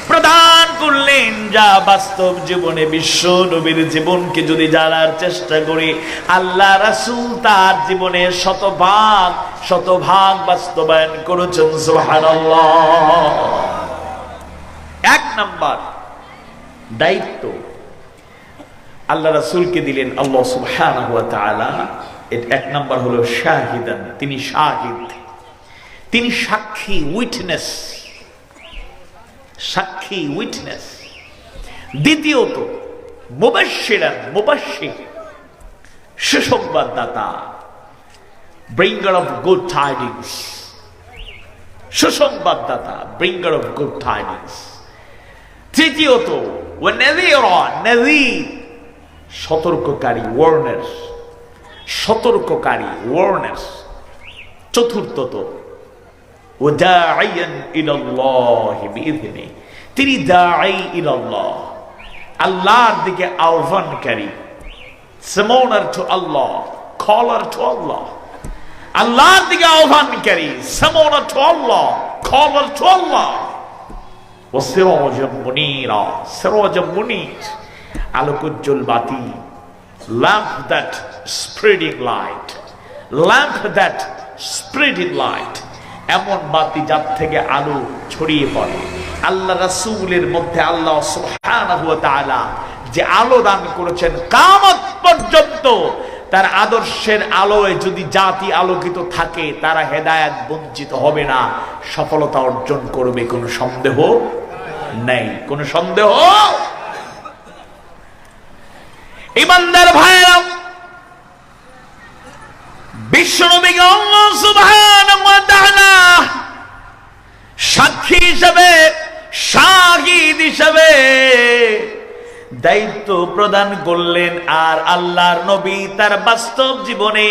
প্রদান করলেন, যা বাস্তব জীবনে বিশ্ব নবীর জীবনকে যদি জানার চেষ্টা করি, আল্লাহ রাসূল তার জীবনে শতভাগ বাস্তবায়ন করেছেন। সুবহানাল্লাহ। 1 নাম্বার দায়িত্ব আল্লাহ রাসূলকে দিলেন আল্লাহ সুবহানাহু ওয়া তাআলা। 1 নাম্বার হলো শাহিদান, তিনি শাহিদ, তিনি সাক্ষী, উইটনেস, সাক্ষী, উইটনেস। দ্বিতীয়ত মুবাশশিরান, মুবাশশির, সুসংবাদদাতা, ব্রিঙ্গার অফ গুড টাইডিংস, সুসংবাদদাতা, ব্রিঙ্গার অফ গুড টাইডিংস। তৃতীয়ত ওয়া নাযীরা, নাযীর, সতর্ককারী, ওয়ার্নার, সতর্ককারী, ওয়ার্নার। চতুর্থত ওয়া দাঈয়ান ইলাল্লাহি বিইযনি, তিনি দাঈ ইলাল্লাহ, আল্লাহর দিকে আহ্বানকারী, সামোনার টু আল্লাহ, কলার টু আল্লাহ, আল্লাহর দিকে আহ্বানকারী, সামনা টু আল্লাহ, কল টু আল্লাহ, ও সিরাজাম মুনীরা, সিরাজাম মুনীর, আলোকোজ্জ্বল বাতি, lamp that spreading light, lamp that spreading light, এমন বাতি যার থেকে আলো ছড়িয়ে পড়ে। আল্লাহ রাসূলের মধ্যে আল্লাহ সুবহানাহু ওয়া তাআলা যে আলো দান করেছেন, কিয়ামত পর্যন্ত তার আদর্শের আলোয় যদি জাতি আলোকিত থাকে, তারা হেদায়েত বঞ্চিত হবে না, সফলতা অর্জন করবে, কোনো সন্দেহ নেই, কোনো সন্দেহ। ইমানদার ভাইরা, বিশ্বনবীকে আল্লাহ সুবহানাহু ওয়া তাআলা সাক্ষী হিসেবে, শাহিদ হিসেবে দায়িত্ব প্রদান করলেন। আর আল্লাহর নবী তার বাস্তব জীবনে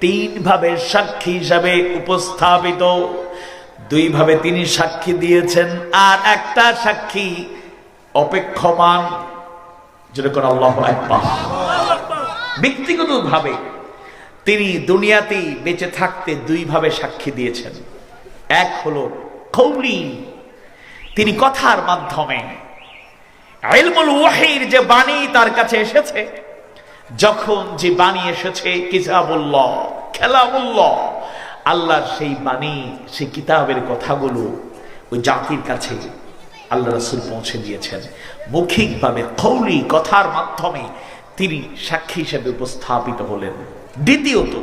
তিন ভাবে সাক্ষী হিসেবে উপস্থাপিত। দুই ভাবে তিনি সাক্ষী দিয়েছেন, আর একটা সাক্ষী অপেক্ষমান, যেরকম আল্লাহু আকবার। ব্যক্তিগত ভাবে তিনি দুনিয়াতেই বেঁচে থাকতে দুই ভাবে সাক্ষী দিয়েছেন। এক হলো কওলি, তিনি কথার মাধ্যমে ইলমুল ওয়াহির যে বাণী তার কাছে এসেছে, যখন যে বাণী এসেছে কিতাবুল্লাহ, কালামুল্লাহ, আল্লাহর সেই বাণী, সেই কিতাবের কথাগুলো ওই জাতির কাছে আল্লাহ রাসূল পৌঁছে দিয়েছেন। মৌখিকভাবে কওলি, কথার মাধ্যমে তিনি সাক্ষী হিসেবে উপস্থাপিত হলেন। দ্বিতীয়ত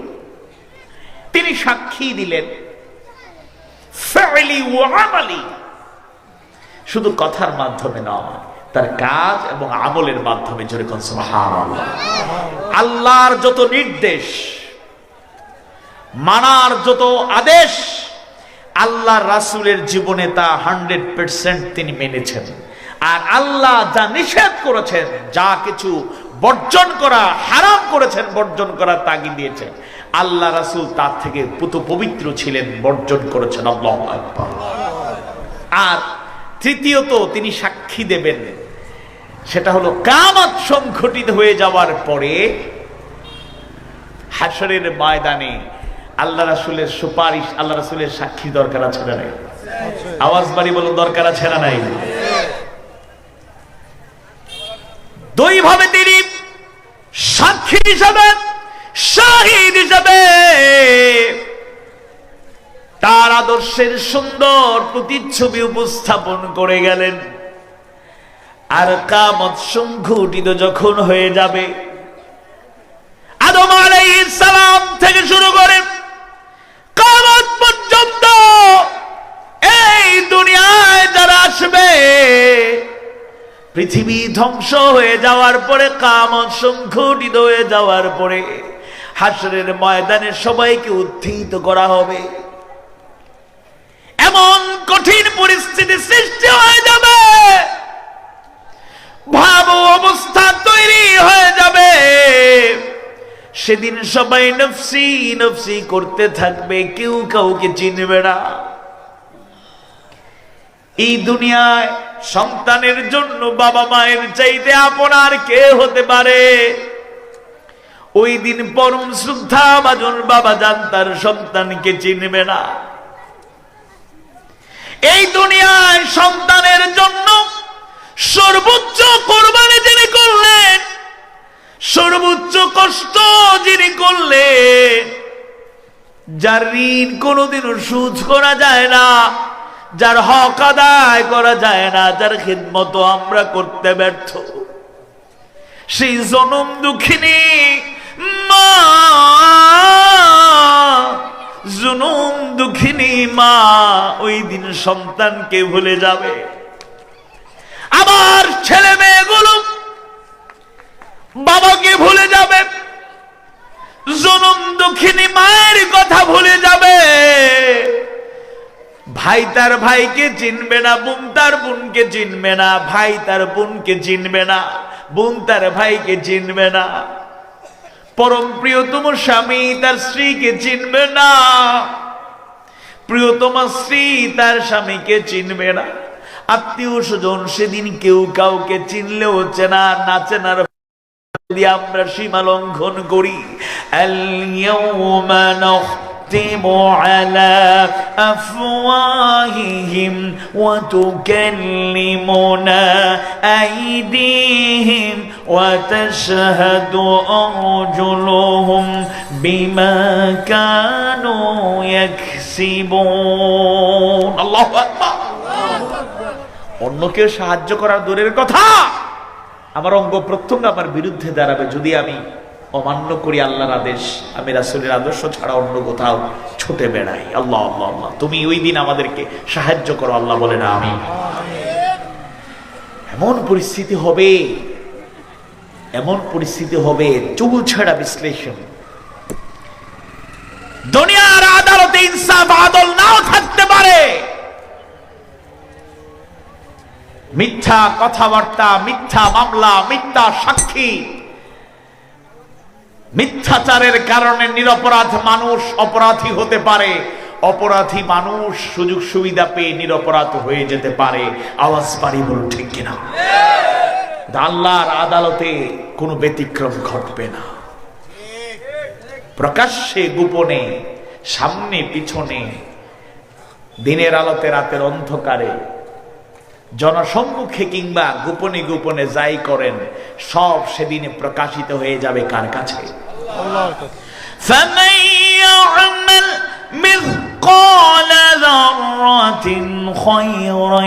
তিনি সাক্ষী দিলেন ফাইলি ওয়া আমালি, শুধু কথার মাধ্যমে নয়, তার কাজ এবং আমলের মাধ্যমে। যেরকম সুবহানাল্লাহ, আল্লাহর যত নির্দেশ, মানার যত আদেশ, আল্লাহর রাসূলের জীবনে তা 100% তিনি মেনেছেন। আর আল্লাহ যা নিষেধ করেছেন, যা কিছু বর্জন করা হারাম করেছেন, বর্জন করার তাগিদ দিয়েছেন, আল্লাহ রাসূল তার থেকে পুত পবিত্র ছিলেন, বর্জন করেছেন। আল্লাহু আকবার। আর তৃতীয়ত তিনি সাক্ষী দেবেন, সেটা হলো কিয়ামত সংঘটিত হয়ে যাওয়ার পরে হাশরের ময়দানে আল্লাহ রাসূলের সুপারিশ, আল্লাহ রাসূলের সাক্ষী দরকার আছে না নাই? আওয়াজ বাড়ি বলুন, দরকার আছে না নাই? দুই ভাবে তিনি সাক্ষী হিসাবে, শাহিদ হিসাবে তার আদর্শের সুন্দর প্রতিচ্ছবি উপস্থাপন করে গেলেন। আর কিয়ামত সংঘটিত যখন হয়ে যাবে, আদম আলাইহিস সালাম থেকে শুরু করে কিয়ামত পর্যন্ত এই দুনিয়ায় যারা আসবে, পৃথিবী ধ্বংস হয়ে যাওয়ার পরে, কিয়ামত সংঘটিত হয়ে যাওয়ার পরে হাশরের ময়দানে সবাইকে উত্থিত করা হবে। এমন কঠিন পরিস্থিতি সৃষ্টি হয়ে যাবে, ভয়াবহ অবস্থা তৈরি হয়ে যাবে। সেদিন সবাই নফসি নফসি করতে থাকবে, কেউ কাউকে চিনবে না। এই দুনিয়ায় সন্তানের জন্য বাবা মায়ের চাইতে আপন আর কে হতে পারে? ওই দিন পরম শ্রদ্ধা ভাজন বাবা জান তার সন্তানকে চিনবে না। এই দুনিয়ায় সন্তানের জন্য সর্বোচ্চ কোরবানি যিনি করলেন, সর্বোচ্চ কষ্ট যিনি করলেন, যার ঋণ কোনোদিনও শোধ করা যায় না, যার হক আদায় করা যায় না, যার খিদমত আমরা করতে ব্যর্থ, সেই জনম দুঃখিনী মা, জনম দুঃখিনী মা ওই দিন সন্তানকে ভুলে যাবে। আমার ছেলে মেয়েগুলো বাবাকে ভুলে যাবে, জনম দুঃখিনী মায়ের কথা ভুলে যাবে। ভাই তার ভাইকে চিনবে না, বোন তার বোনকে চিনবে না, ভাই তার বোনকে চিনবে না, বোন তার ভাইকে চিনবে না। পরম প্রিয়তম স্বামী তার স্ত্রীকে চিনবে না, প্রিয়তম স্ত্রী তার স্বামীকে চিনবে না। আত্মীয় স্বজন সেদিন কেউ কাউকে চিনলেও চেনা না চেনার যদি আমরা সীমা লঙ্ঘন করি, اليوم نختم على أفواههم وتكلمنا أيديهم وتشهد أرجلهم بما كانوا يكسبون الله أكبر অন্যকে সাহায্য করার দূরের কথা আমার অঙ্গ প্রত্যঙ্গ আমার বিরুদ্ধে দাঁড়াবে যদি আমি অমান্য করি আল্লাহর আদেশ, আমি রাসূলের আদর্শ ছাড়া অন্য কোথাও ছুটে বেড়াই। আল্লাহ আল্লাহ আল্লাহ, তুমি ওই দিন আমাদেরকে সাহায্য করো, আল্লাহ বলে না আমি। এমন পরিস্থিতি হবে, এমন পরিস্থিতি হবে চুল ছাড়া বিশ্লেষণ। দুনিয়ার আদালতে ইনসাফ আদল নাও থাকতে পারে, মিথ্যা কথাবার্তা, মিথ্যা মামলা, মিথ্যা সাক্ষী, মিথ্যাচারের কারণে নিরপরাধ মানুষ অপরাধী হতে পারে, অপরাধী মানুষ সুযোগ সুবিধা পেয়ে নিরপরাধ হয়ে যেতে পারে। আওয়াজ পারি বলুন ঠিক কিনা? আল্লাহর আদালতে কোনো ব্যতিক্রম ঘটবে না। প্রকাশ্যে গোপনে, সামনে পিছনে, দিনের আলোতে রাতের অন্ধকারে, জনসম্মুখে কিংবা গোপনে গোপনে যাই করেন সব সেদিনে প্রকাশিত হয়ে যাবে কার কাছে? فَمَن يَعْمَلْ مِثْقَالَ ذَرَّةٍ خَيْرًا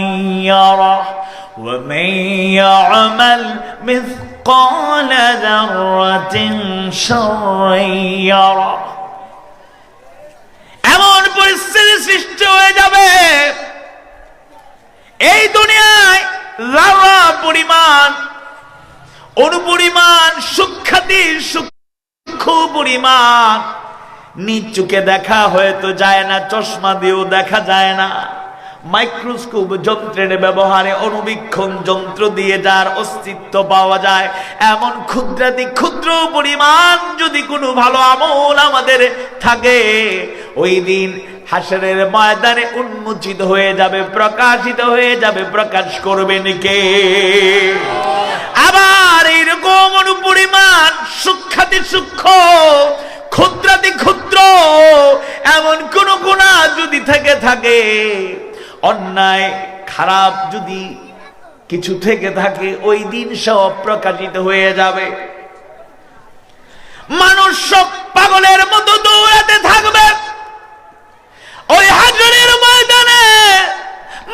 يَرَهُ وَمَن يَعْمَلْ مِثْقَالَ ذَرَّةٍ شَرًّا يَرَهُ। এমন পরিস্থিতি সৃষ্টি হয়ে যাবে এই দুনিয়ায় যারা পরিমাণ, অনুপরিমাণ, সূক্ষ্মাতির সূক্ষ্ম পরিমাণ নিজ চোখে দেখা হয়তো যায় না, চশমা দিয়েও দেখা যায় না, মাইক্রোস্কোপ যন্ত্রের ব্যবহারে, অনুবীক্ষণ যন্ত্র দিয়ে যার অস্তিত্ব পাওয়া যায়, এমন ক্ষুদ্রাতি ক্ষুদ্র পরিমাণ যদি কোনো ভালো আমল আমাদের থাকে, ওই দিন হাসরের ময়দানে উন্মোচিত হয়ে যাবে, প্রকাশিত হয়ে যাবে। প্রকাশ করবেন কে? আবার এইরকম অনুপরিমাণ, সূক্ষ্মাতি সূক্ষ্ম, ক্ষুদ্রাতি ক্ষুদ্র এমন কোন গুনাহ যদি থেকে থাকে, অন্যায় খারাপ যদি কিছু থেকে থাকে, ওই দিন সব প্রকাশিত হয়ে যাবে। মানুষ সব পাগলের মতো দৌড়াতে থাকবে ওই হাসরের ময়দানে।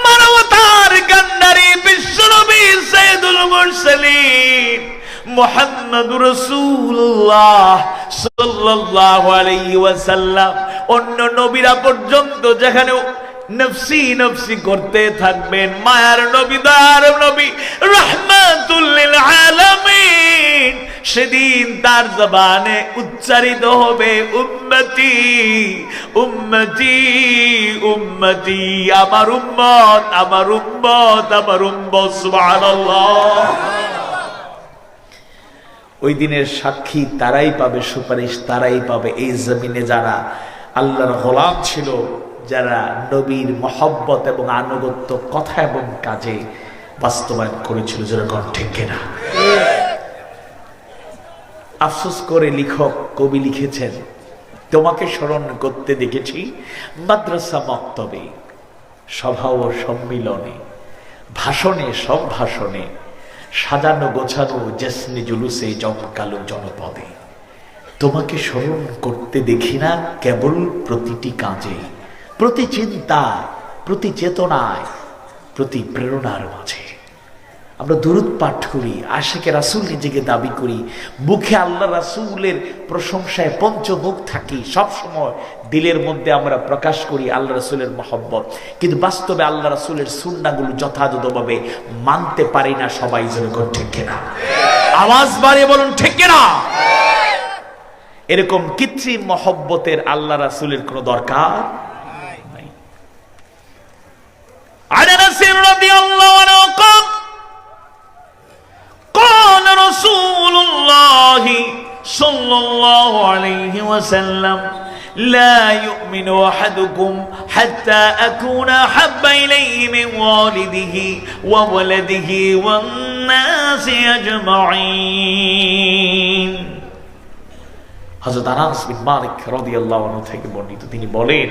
মানবতার কান্ডারি বিশ্বনবী সাইয়্যিদুল মুরসালিন মুহাম্মদুর রাসূলুল্লাহ সাল্লাল্লাহু আলাইহি ওয়াসাল্লাম, অন্য নবীরা পর্যন্ত যেখানে নফসি নফসি করতে থাকবেন, মায়ার নবী, দয়ার নবী, রাহমাতুল লিল আলামিন, সেদিন তার জবানে উচ্চারিত হবে উম্মতি উম্মতি উম্মতি, আমার উম্মত আমার উম্মত আমার উম্মত। সুবহানাল্লাহ। ওই দিনের সাক্ষী তারাই পাবে, সুপারিশ তারাই পাবে, এই জমিনে যারা আল্লাহর গোলাম ছিল, যারা নবীর মহব্বত এবং আনুগত্য কথা এবং কাজে বাস্তবায়ন করেছিল। যেরকম ঠিক কিনা? আফসোস করে লেখক, কবি লিখেছেন, তোমাকে স্মরণ করতে দেখেছি মাদ্রাসা মক্তবে, সভা ও সম্মিলনে, ভাষণে সব ভাষণে, সাজানো গোছানো জেসনি জুলুসে জমকালো জনপদে। তোমাকে স্মরণ করতে দেখি না কেবল প্রতিটি কাজে, প্রতি চিন্তায়, প্রতি চেতনায়, প্রতি প্রেরণার মাঝে। আমরা দুরূদ পাঠ করি, আশিকে রাসূল নিজেকে দাবি করি, মুখে আল্লাহ রাসূলের প্রশংসায় পঞ্চমুখ থাকি, সব সময় দিলের মধ্যে আমরা প্রকাশ করি আল্লাহ রাসূলের মহব্বত, কিন্তু বাস্তবে আল্লাহ রাসূলের সুন্নাহগুলো যথাযথভাবে মানতে পারি না সবাই। যেরকম ঠিক কিনা? আওয়াজ বাড়িয়ে বলুন ঠিক কিনা? এরকম কৃত্রিম মহব্বতের আল্লাহ রাসূলের কোনো দরকার নাই। আনাস রাদিয়াল্লাহু আনহু قال رسول الله صلى الله عليه وسلم لا يؤمن أحدكم حتى أكون أحب إليه من والده وولده والناس أجمعين। হযরত আনাস বিন মালিক রাদিয়াল্লাহু আনহু থেকে বর্ণিত, তিনি বলেন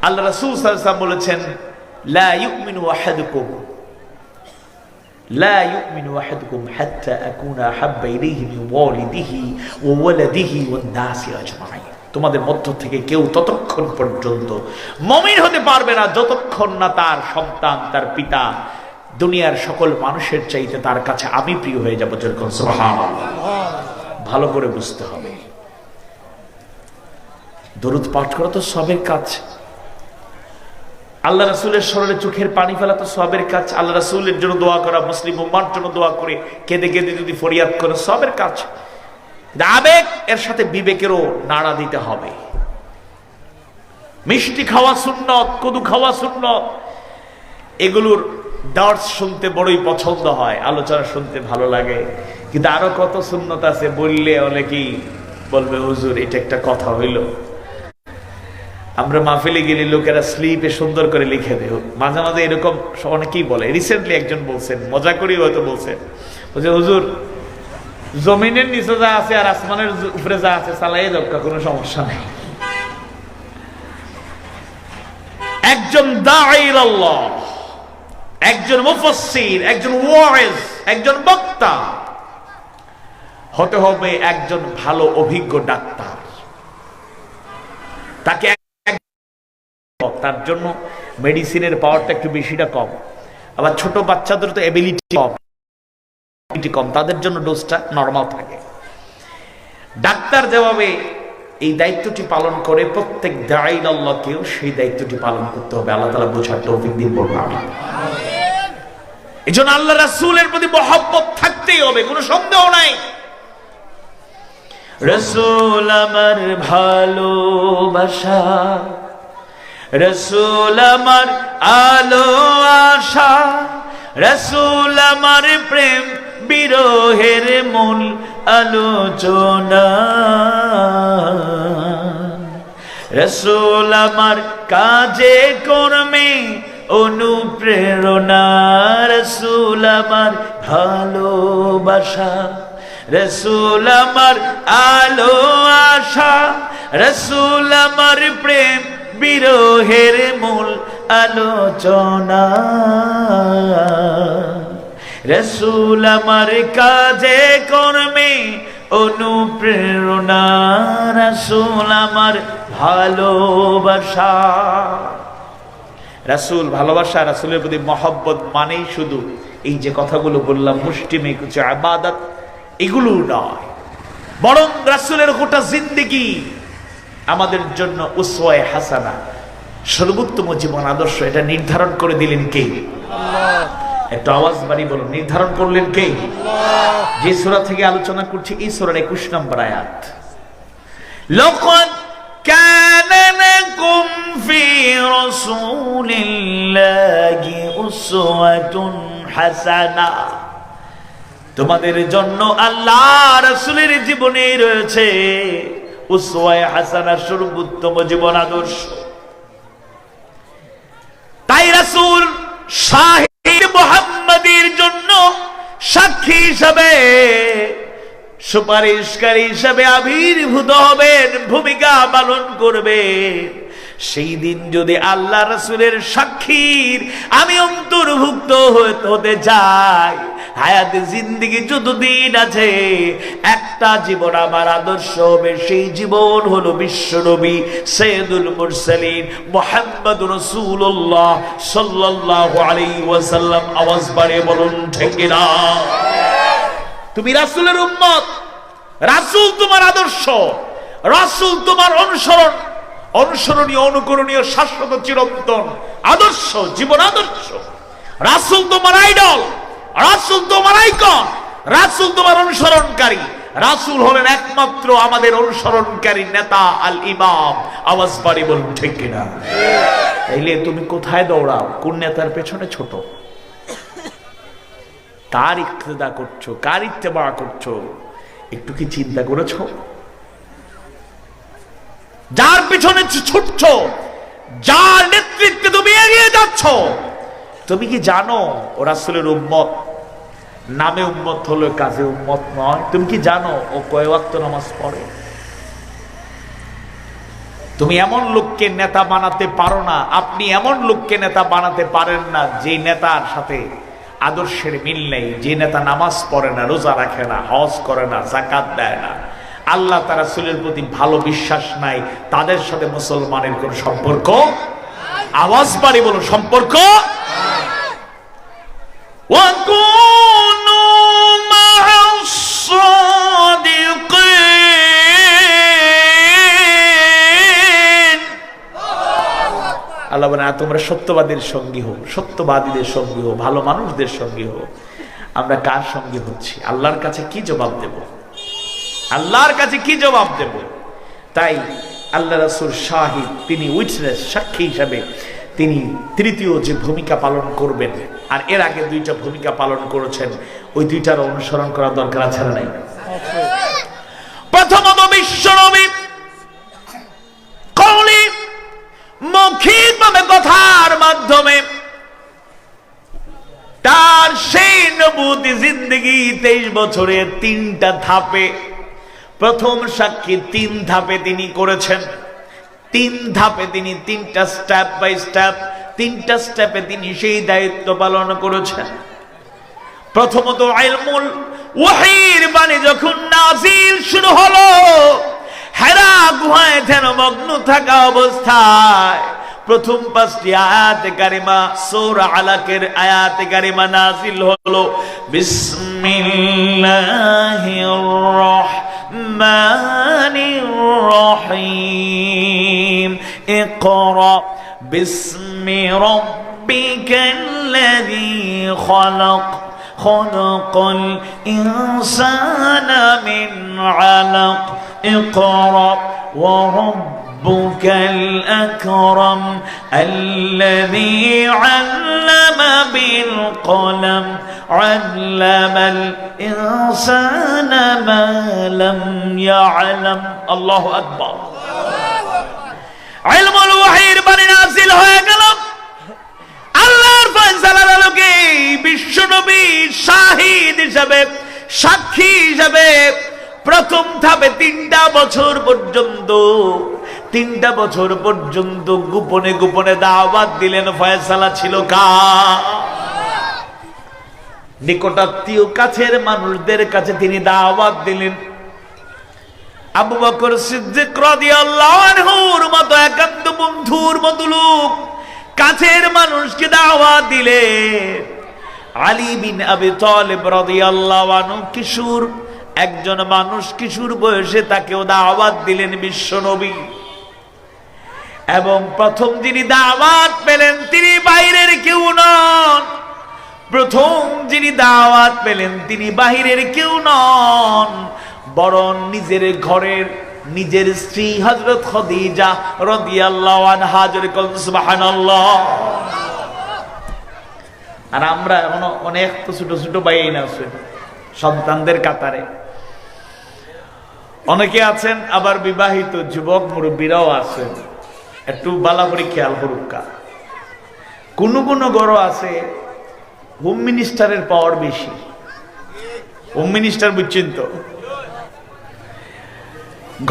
আল্লাহ রাসূল সাল্লাল্লাহু আলাইহি ওয়াসাল্লাম বলেছেন, লা ইউমিনু আহাদুকুম হাত্তা আকুনা হাব্বা ইলাইহি মিন ওয়ালিদিহি ওয়া ওয়ালাদিহি ওয়ান নাসি আজমাইন। তোমাদের মধ্য থেকে কেউ ততক্ষণ পর্যন্ত মুমিন হতে পারবে না যতক্ষণ না তার সন্তান, তার পিতা, দুনিয়ার সকল মানুষের চাইতে তার কাছে আমি প্রিয় হয়ে যাব। যেরকম সুবহানাল্লাহ। ভালো করে বুঝতে হবে, দরুদ পাঠ করা তো সবের কাজ, আল্লাহ রাসূলের স্মরণে চোখের পানি ফেলা তো সবের কাজ, আল্লাহ রাসূলের জন্য দোয়া করা, মুসলিম উম্মার জন্য দোয়া করে কেঁদে কেঁদে যদি ফরিয়াদ করে সবের কাজ। আবেগ এর সাথে বিবেকেরও নাড়া দিতে হবে। মিষ্টি খাওয়া সুন্নত, কদু খাওয়া সুন্নত, এগুলোর দার্স শুনতে বড়ই পছন্দ হয়, আলোচনা শুনতে ভালো লাগে, কিন্তু আরো কত সুন্নত আছে বললে অনেকেই বলবে হুজুর এটা একটা কথা হইল। আমরা মাহফিলে গেলে লোকেরা স্লিপে সুন্দর করে লিখে দেয়, মাঝে মাঝে এরকম অনেকেই বলে। রিসেন্টলি একজন বলছেন, মজা করেই হয়তো বলছেন, বলছে হুজুর জমিনের নিচে যা আছে আর আসমানের উপরে যা আছে চালাই দরকার, কোনো সমস্যা নেই। একজন দাঈ আল্লাহ, একজন মুফাসসির, একজন ওয়াইজ, একজন বক্তা হতে হবে একজন ভালো অভিজ্ঞ ডাক্তার। তাকে তার জন্য মেডিসিনের পাওয়ারটা একটু বেশিটা কম, আবার ছোট বাচ্চাদের তো এবিলিটি কম, তাদের জন্য ডোজটা নরমাল থাকে। ডাক্তার যেভাবে এই দায়িত্বটি পালন করে, প্রত্যেক দাঈ আল্লাহকেও সেই দায়িত্বটি পালন করতে হবে। আল্লাহ তাআলা বোঝার তৌফিক দিন বলবো আমি। এজন্য আল্লাহ রাসূলের প্রতি মহব্বত থাকতেই হবে, কোনো সন্দেহ নাই। রাসূল আমার ভালোবাসা, রাসূল আমার আলো আশা, রাসূল আমার প্রেম বিরহের মূল আলোচনা, রাসূল আমার কাজে কর্মে অনুপ্রেরণা, রাসূল আমার ভালোবাসা, রাসূল আমার আলো আশা, রাসূল আমার প্রেম বিরহের মূল আলোচনা, রাসূল আমার কাজে কর্মে অনুপ্রেরণা, রাসূল আমার ভালোবাসা। রাসূল ভালোবাসা, রাসূলের প্রতি মহব্বত মানেই শুধু এই যে কথাগুলো বললাম মুষ্টিমে কিছু ইবাদত, এগুলো নয়, বরং রাসূলের গোটা জিন্দেগি আমাদের জন্য উসওয়ায়ে হাসানা, সর্বোত্তম জীবন আদর্শ। এটা নির্ধারণ করে দিলেন কে? একটু আওয়াজ বাড়ি বলুন, নির্ধারণ করলেন কে? যে সূরা থেকে আলোচনা করছি এই সূরার 21 নম্বর আয়াত, লাকাদ কানা লাকুম ফি রাসূলিল্লাহি উসওয়াতুন হাসানা। তোমাদের জন্য আল্লাহ রাসূলের জীবনে রয়েছে উসওয়ায়ে হাসানা, সর্বোত্তম জীবন আদর্শ। তাই রাসূল শাহিদ মুহাম্মাদের জন্য সাক্ষী হিসাবে, সুপারিশকারী হিসাবে আবির্ভূত হবেন, ভূমিকা পালন করবেন। সেই দিন যদি আল্লাহ রাসূলের সাক্ষীর আমি অন্তর্ভুক্ত হতে যাই, হায়াতে জিন্দেগি যতদিন আছে একটা জীবন আমার আদর্শ হবে, সেই জীবন হলো বিশ্বনবী সাইয়্যিদুল মুরসালিন মুহাম্মদুর রাসূলুল্লাহ সাল্লাল্লাহু আলাইহি ওয়াসাল্লাম। আওয়াজ বাড়িয়ে বলুন ঠিক না? তুমি রাসূলের উম্মত, রাসূল তোমার আদর্শ, রাসূল তোমার অনুসরণীয়, অনুকরণীয়, শাশ্বত চিরন্তন আদর্শ, জীবন আদর্শ। রাসূল তোমার আইডল, রাসূল তোমার আইকন, রাসূল তোমার অনুসরণকারী। রাসূল হলেন একমাত্র আমাদের অনুসরণকারী নেতা, আল ইমাম। আওয়াজ বাড়ি বলুন ঠিক কিনা? তাইলে তুমি কোথায় দৌড়াও? কোন নেতার পেছনে ছোট? কার ইক্তেদা করছো, কার ইত্তেবা করছো? একটু কি চিন্তা করেছো? যার পিছনে ছুটছ, যার নেতৃত্বে তুমি এগিয়ে যাচ্ছ, তুমি কি জানো ও রাসূলের উম্মত? নামে উম্মত হলো, কাজে উম্মত নয়। তুমি কি জানো ও কয় ওয়াক্ত নামাজ পড়ে? তুমি এমন লোককে নেতা বানাতে পারো না, আপনি এমন লোককে নেতা বানাতে পারেন না যে নেতার সাথে আদর্শের মিল নেই, যে নেতা নামাজ পড়ে না, রোজা রাখে না, হজ করে না, যাকাত দেয় না, আল্লাহ তার রাসূলের প্রতি ভালো বিশ্বাস নাই, তাদের সাথে মুসলমানের কোন সম্পর্ক, আওয়াজ বাড়ি বলো, সম্পর্ক। আল্লাহ বলে তোমরা সত্যবাদীর সঙ্গী হো, সত্যবাদীদের সঙ্গী হো, ভালো মানুষদের সঙ্গী হো। আমরা কার সঙ্গী হচ্ছি? আল্লাহর কাছে কি জবাব দেব? আল্লাহর কাছে কি জবাব দেব? তাই আল্লাহ রাসূল শাহিদ, তিনি উইটনেস, সাক্ষী হিসাবে তিনি তৃতীয় যে ভূমিকা পালন করবেন, আর এর আগে দুইটা ভূমিকা পালন করেছেন, ওই দুইটার অনুসরণ করার দরকার আছে না নাই? প্রথমত বিশ্বনবী কওলি, মৌখিকভাবে কথার মাধ্যমে তার সেই নবুয়তি জিন্দেগি 23 বছরের 3টা ধাপে, প্রথম সাক্ষী 3 ধাপে তিনি করেছেন। 3 ধাপে তিনি 3টা স্টেপ বাই স্টেপ, 3টা স্টেপে তিনি সেই দায়িত্ব পালন করেছেন। প্রথমত ইলমুল ওয়াহির বাণী যখন নাজিল শুরু হলো, হেরা গুহায় ধ্যানমগ্ন থাকা অবস্থায় প্রথম 5টি আয়াতে কারিমা, সূরা আলাকের আয়াতে কারিমা নাজিল হলো। বিসমিল্লাহির রহমানির রহিম, ইকরা বিসমি রাব্বিকাল্লাযী খালাক, খালাকাল ইনসানা মিন আলাক, ইকরা ওয়া রাব্বুকাল আকরাম আল্লাযী আল্লামা বিল কলম, আল্লামাল ইনসানা মা লাম ইয়ালাম। আল্লাহু আকবার। ইলমুল ওয়াহির বাণী নাযিল হয়ে গেল। আল্লাহর ফয়সালার আলোকে বিশ্বনবী শাহিদ হিসাবে, সাক্ষী হিসাবে প্রথম ধাপে 3টা বছর পর্যন্ত, 3টা বছর পর্যন্ত গোপনে গোপনে দাওয়াত দিলেন। ফয়সালা ছিল কার? নিকটাত্মীয় কাছের মানুষদের কাছে তিনি দাওয়াত দিলেন। আবু বকর সিদ্দিক রাদিয়াল্লাহু আনহুর মতো একান্ত বন্ধুর মতো লোক কাছের মানুষকে দাওয়াত দিলেন। আলী বিন আবি তালিব রাদিয়াল্লাহু আনহু কিশোর একজন মানুষ, কিশোর বয়সে তাকেও দাওয়াত দিলেন বিশ্বনবী। এবং প্রথম যিনি দাওয়াত পেলেন তিনি বাইরের কেউ নন, প্রথম যিনি দাওয়াত পেলেন তিনি বাহিরের কেউ নন, বরং নিজের ঘরের নিজের স্ত্রী হযরত খাদিজা রাদিয়াল্লাহু আনহা। জোরে বলুন সুবহানাল্লাহ। আর আমরা এখনো অনেক ছোট ছোট ভাই আছে সন্তানদের কাতারে, অনেকে আছেন আবার বিবাহিত যুবক মুরব্বীরাও আছেন। একটু বালা করে খেয়াল করুক। কোন কোন গড় আছে হোম মিনিস্টারের পাওয়ার বেশি। হোম মিনিস্টার বুঝছেন তো?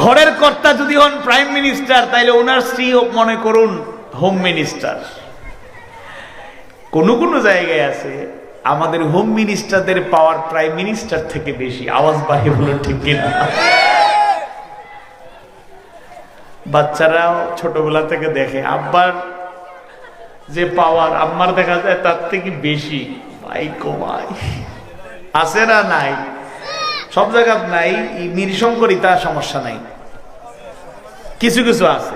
ঘরের কর্তা যদি হন প্রাইম মিনিস্টার, তাইলে ওনার স্ত্রী মনে করুন হোম মিনিস্টার। কোন কোন জায়গায় আছে আমাদের হোম মিনিস্টারদের পাওয়ার প্রাইম মিনিস্টার থেকে বেশি। আওয়াজ বাড়িয়ে বলুন ঠিক কিনা? বাচ্চারাও ছোটবেলা থেকে দেখে আব্বার যে পাওয়ার আম্মার দেখা যায় তার থেকে বেশি। ভাই কমাই আছে না? নাই, সব জায়গা নাই। নিঃসংকরিতা সমস্যা নাই, কিছু কিছু আছে।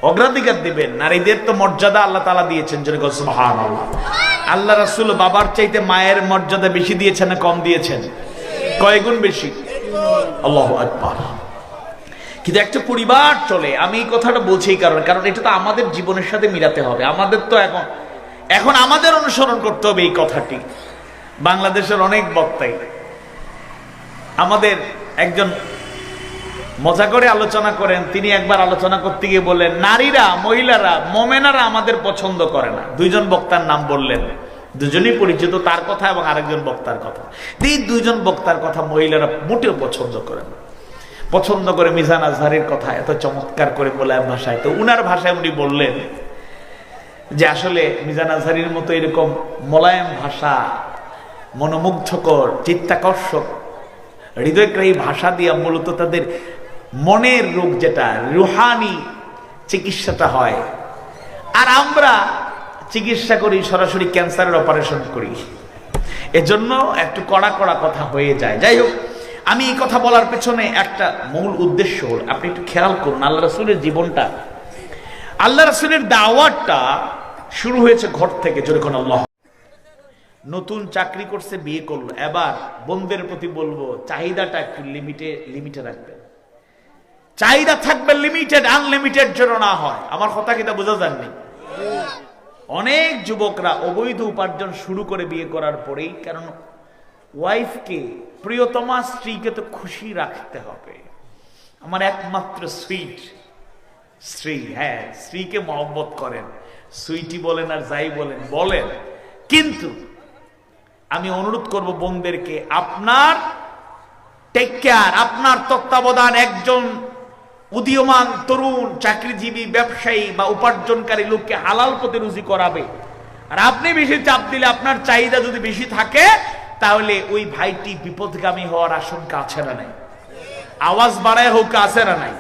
অগ্রাধিকার দিবেন। নারীদের তো মর্যাদা আল্লাহ তাআলা দিয়েছেন। জোরে বলুন সুবহানাল্লাহ। আল্লাহ রাসূল বাবার চাইতে মায়ের মর্যাদা বেশি দিয়েছেন না কম দিয়েছেন? কয় গুণ বেশি? আল্লাহু আকবার। কিন্তু একটা পরিবার চলে, আমি এই কথাটা বলছি এই কারণে, কারণ এটা তো আমাদের জীবনের সাথে মিলাতে হবে। আমাদের তো এখন আমাদের অনুসরণ করতে হবে এই কথাটি। বাংলাদেশের অনেক বক্তাই, আমাদের একজন মজা করে আলোচনা করেন, তিনি একবার আলোচনা করতে গিয়ে বললেন নারীরা, মহিলারা, মোমেনারা আমাদের পছন্দ করে না। দুইজন বক্তার নাম বললেন, দুজনই পরিচিত, তার কথা এবং আরেকজন বক্তার কথা। এই দুইজন বক্তার কথা মহিলারা মোটেও পছন্দ করেন না। পছন্দ করে মিজান আজহারের কথা এত চমৎকার করে মোলায়েম ভাষায়। তো উনার ভাষায় উনি বললেন যে আসলে মিজান আজহারির মতো এরকম মোলায়েম ভাষা, মনোমুগ্ধকর, চিত্তাকর্ষক, হৃদয়গ্রাহী ভাষা দিয়ে মূলত তাদের মনের রোগ যেটা রুহানি চিকিৎসাটা হয়, আর আমরা চিকিৎসা করি সরাসরি ক্যান্সারের অপারেশন করি, এজন্য একটু কড়া কড়া কথা হয়ে যায়। যাই হোক, আমি এই কথা বলার পেছনে একটা মূল উদ্দেশ্য হল, আপনি একটু খেয়াল করুন আল্লাহ রাসূলের জীবনটা, আল্লাহ রাসূলের দাওয়াতটা শুরু হয়েছে ঘর থেকে। জোরে কোন আল্লাহ। নতুন চাকরি করছে, বিয়ে করলো, এবার বোনদের প্রতি বলবো চাহিদাটা একটু লিমিটে রাখবেন। চাহিদা থাকবে লিমিটেড, আনলিমিটেড যেন না হয়। আমার কথা কিটা বোঝা যায়নি? অনেক যুবকরা অবৈধ উপার্জন শুরু করে বিয়ে করার পরেই, কারণ ওয়াইফকে, প্রিয়তমা স্ত্রীকে তো খুশি রাখতে হবে। আমার একমাত্র সুইট স্ত্রী, হ্যাঁ স্ত্রীকে মহব্বত করেন, সুইটি বলেন আর যাই বলেন বলেন, কিন্তু আমি অনুরোধ করব বোনদেরকে, আপনার টেক কেয়ার, আপনার তত্ত্বাবধান একজন উদীয়মান তরুণ চাকরিজীবী ব্যবসায়ী বা উপার্জনকারী লোককে হালাল পথে রুজি করাবে। আর আপনি বেশি চাপ দিলে, আপনার চাহিদা যদি বেশি থাকে, তাহলে ওই ভাইটি বিপদগামী হওয়ার আশঙ্কা আছে না নাই? আওয়াজ বাড়ায় হোক, আছে না নাই?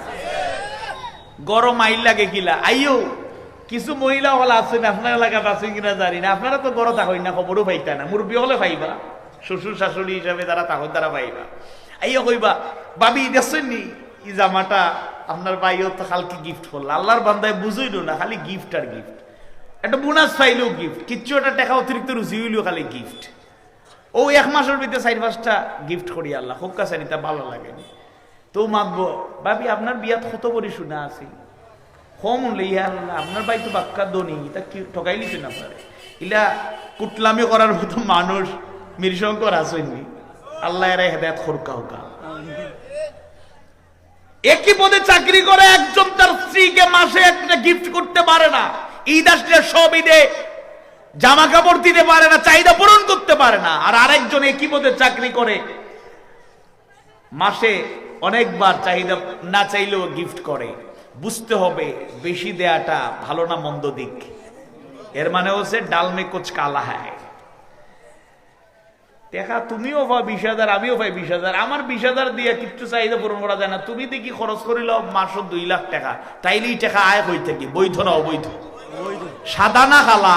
গরম আইল লাগে কিলা আইও, কিছু মহিলা হল আছেন, আপনার এলাকাতে আছেন কিনা জানি না, আপনারা তো গড় তাহই না, খবরও পাইতা না, মুরব্বী হলে পাইবা, শ্বশুর শাশুড়ি হিসাবে তারা তাহর দ্বারা পাইবা। আইও কইবা ভাবি দেখছেন নি এই জামাটা আপনার ভাইও তো কালকে গিফট করলো, আল্লাহর বান্দায় বুঝইল না, খালি গিফট আর গিফট, একটা বোনাস পাইলেও গিফট, কিচ্ছু একটা টাকা অতিরিক্ত রুচি হইলেও খালি গিফট। ও এক মাসের ভিতরে 4-5টা গিফট করি, আল্লাহ হোক কাছানি, তা ভালো লাগেনি তো মাগবো, ভাবি আপনার বিয়াত কত বড়ি শুনে আছি, কম হলে আল্লাহ আপনার ভাই তো বাক্কা দনি, তা কি ঠকাই লিছেন আপনার? ইলা কুটলামি করার মতো মানুষ মিরশঙ্কর আসেননি, আল্লাহ এরা হেদায়েত খোরকা হোকা। একই পদে চাকরি করে একজন তার স্ত্রীকে মাসে একটা গিফট করতে পারে না, ঈদ আসলে সব ঈদে জামা কাপড় দিতে পারে না, চাহিদা পূরণ করতে পারে না। আর আরেকজন একই পদে চাকরি করে মাসে অনেকবার চাহিদা না চাইলেও গিফট করে। বুঝতে হবে বেশি দেয়াটা ভালো না মন্দ দিক, এর মানে হচ্ছে ডাল মে কুছ কালা হ্যায়। দেখা তুমিও পাও 20,000, আমিও পাই 20,000, আমার 20,000 দিয়ে কিচ্ছু চাহিদা পূরণ করা যায় না। তুমি দেখি খরচ করিল মাসে 2 লাখ টাকা, তাইলেই টাকা আয় হই থেকে, বৈধ না অবৈধ? সাদা না খালা?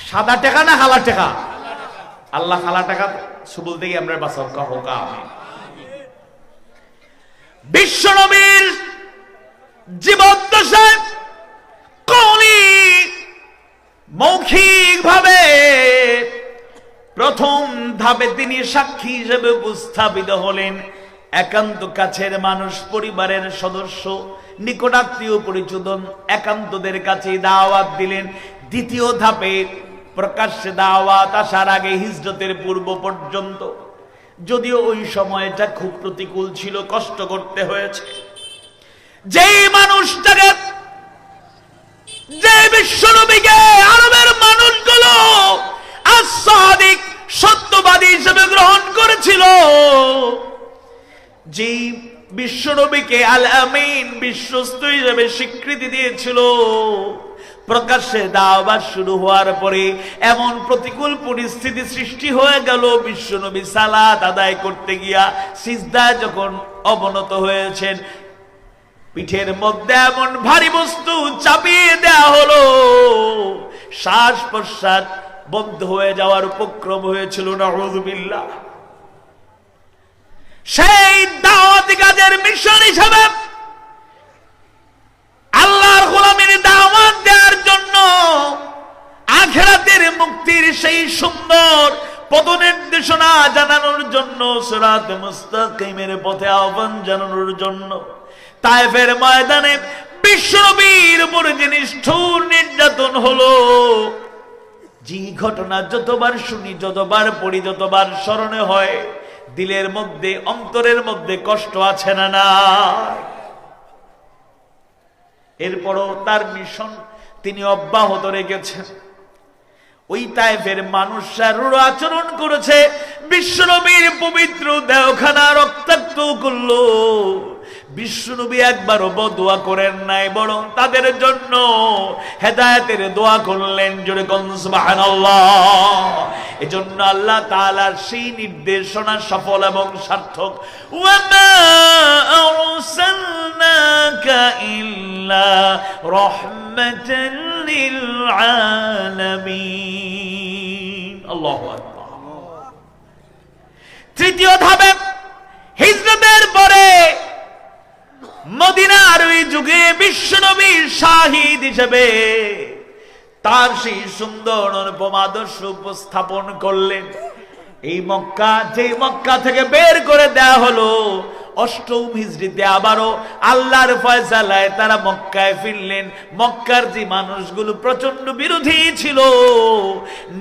সাদা টাকা না খালা টাকা? আল্লাহ খালা টাকা সুবল থেকে আমরা বাঁচাও হোক আমি। বিশ্বনবীর জীবদ্দশায় কওলি মৌখিক ভাবে প্রথম ধাপে তিনি সাক্ষী হিসেবে উপস্থাপিত হলেন। একান্ত কাছের মানুষ, পরিবারের সদস্য, নিকটাত্মীয় পরিচদন একান্তদের কাছে দাওয়াত দিলেন। দ্বিতীয় ধাপে প্রকাশ্যে দাওয়াত আসার আগে হিজরতের পূর্ব পর্যন্ত, যদিও ওই সময়টা খুব প্রতিকূল ছিল, কষ্ট করতে হয়েছে। যেই মানুষটাকে, যে বিশ্বনবীকে আরবের মানুষগুলো আস-সাদিক সত্যবাদী হিসেবে গ্রহণ করেছিল, যেই বিশ্বনবীকে আল আমিন বিশ্বস্ত হিসেবে স্বীকৃতি দিয়েছিল, প্রকাশ্যে দাওয়াত শুরু হওয়ার পরে এমন প্রতিকূল পরিস্থিতি সৃষ্টি হয়ে গেল, বিশ্বনবী সালাত আদায় করতে গিয়া সিজদায় যখন অবনত হয়েছেন, পিঠের মধ্যে এমন ভারী বস্তু চাপিয়ে দেয়া হলো, শ্বাস প্রশ্বাস বন্ধ হয়ে যাওয়ার উপক্রম হয়েছিল। নাউযুবিল্লাহ। সেই দাওয়াতি কাজের মিশন হিসেবে আল্লাহর গোলামীর দাওয়াত দেওয়ার জন্য, আখিরাতের মুক্তির সেই সুন্দর পথনির্দেশনা জানানোর জন্য, সিরাত মুস্তাকিমের পথে আহ্বান জানানোর জন্য তায়েফের ময়দানে বিশ্বনবীর উপর যে নিষ্ঠুর নির্যাতন হলো, যে ঘটনা যতবার শুনি, যতবার পড়ি, যতবার স্মরণে হয়, দিলের মধ্যে, অন্তরের মধ্যে কষ্ট আছে না না? এরপরও তার মিশন তিনি অব্যাহত রেখেছেন। ওই তায়েফের মানুষরা রূঢ় আচরণ করেছে, বিশ্বনবীর পবিত্র দেহখানা রক্তাক্ত করলো। বিশ্বনবী একবারও বদুয়া করেন নাই, বরং তাদের জন্য হেদায়েতের দোয়া করলেন। জোরে কোন সুবহানাল্লাহ। এজন্য আল্লাহ তাআলার সেই নির্দেশনা সফল এবং সার্থক। ওয়ামা আরসালনাকা ইল্লা রাহমাতাল লিল আলামিন। আল্লাহু আকবার। তৃতীয় ধাপে হিজরতের পরে মদিনার ওই যুগে বিশ্বনবী শাহিদ হিসেবে তার সেই সুন্দর অনুপম আদর্শ উপস্থাপন করলেন। এই মক্কা, যে মক্কা থেকে বের করে দেয়া হলো, অষ্টম হিজরিতে আবারও আল্লাহর ফয়সালায় তারা মক্কায় ফিরলেন। মক্কার যে মানুষগুলো প্রচন্ড বিরোধী ছিল,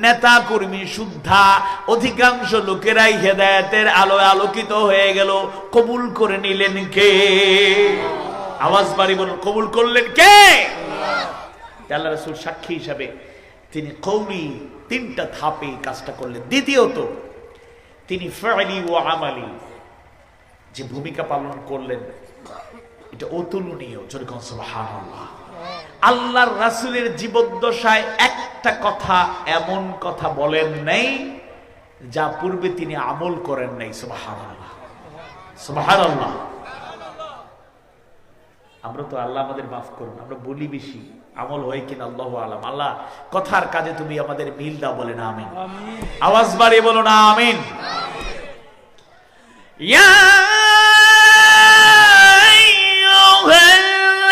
নেতা কর্মী শুদ্ধা অধিকাংশ লোকেরাই হেদায়েতের আলোয় আলোকিত হয়ে গেল। কবুল করে নিলেন কে? আওয়াজ বাড়ি বলুন, কবুল করলেন কে? আল্লাহ রাসূল সাক্ষী হিসাবে তিনি কওলি তিনটা ধাপে কাজটা করলেন। দ্বিতীয়ত, তিনি ফাইলি ও আমালি যে ভূমিকা পালন করলেন, এটা অতুলনীয়। যেরকম সুবহানাল্লাহ। আল্লাহর রাসূলের জীবদ্দশায় একটা কথা, এমন কথা বলেন নাই যা পূর্বে তিনি আমল করেন নাই। সুবহানাল্লাহ, সুবহানাল্লাহ। আমরা তো, আল্লাহ আমাদের মাফ করুন, আমরা বলি বেশি, আমল হয় কিনা আল্লাহু আলাম। আল্লাহ কথার কাজে তুমি আমাদের মিল দাও, বলেন আমিন। আওয়াজ বাড়িয়ে বলো না আমিন। ইয়া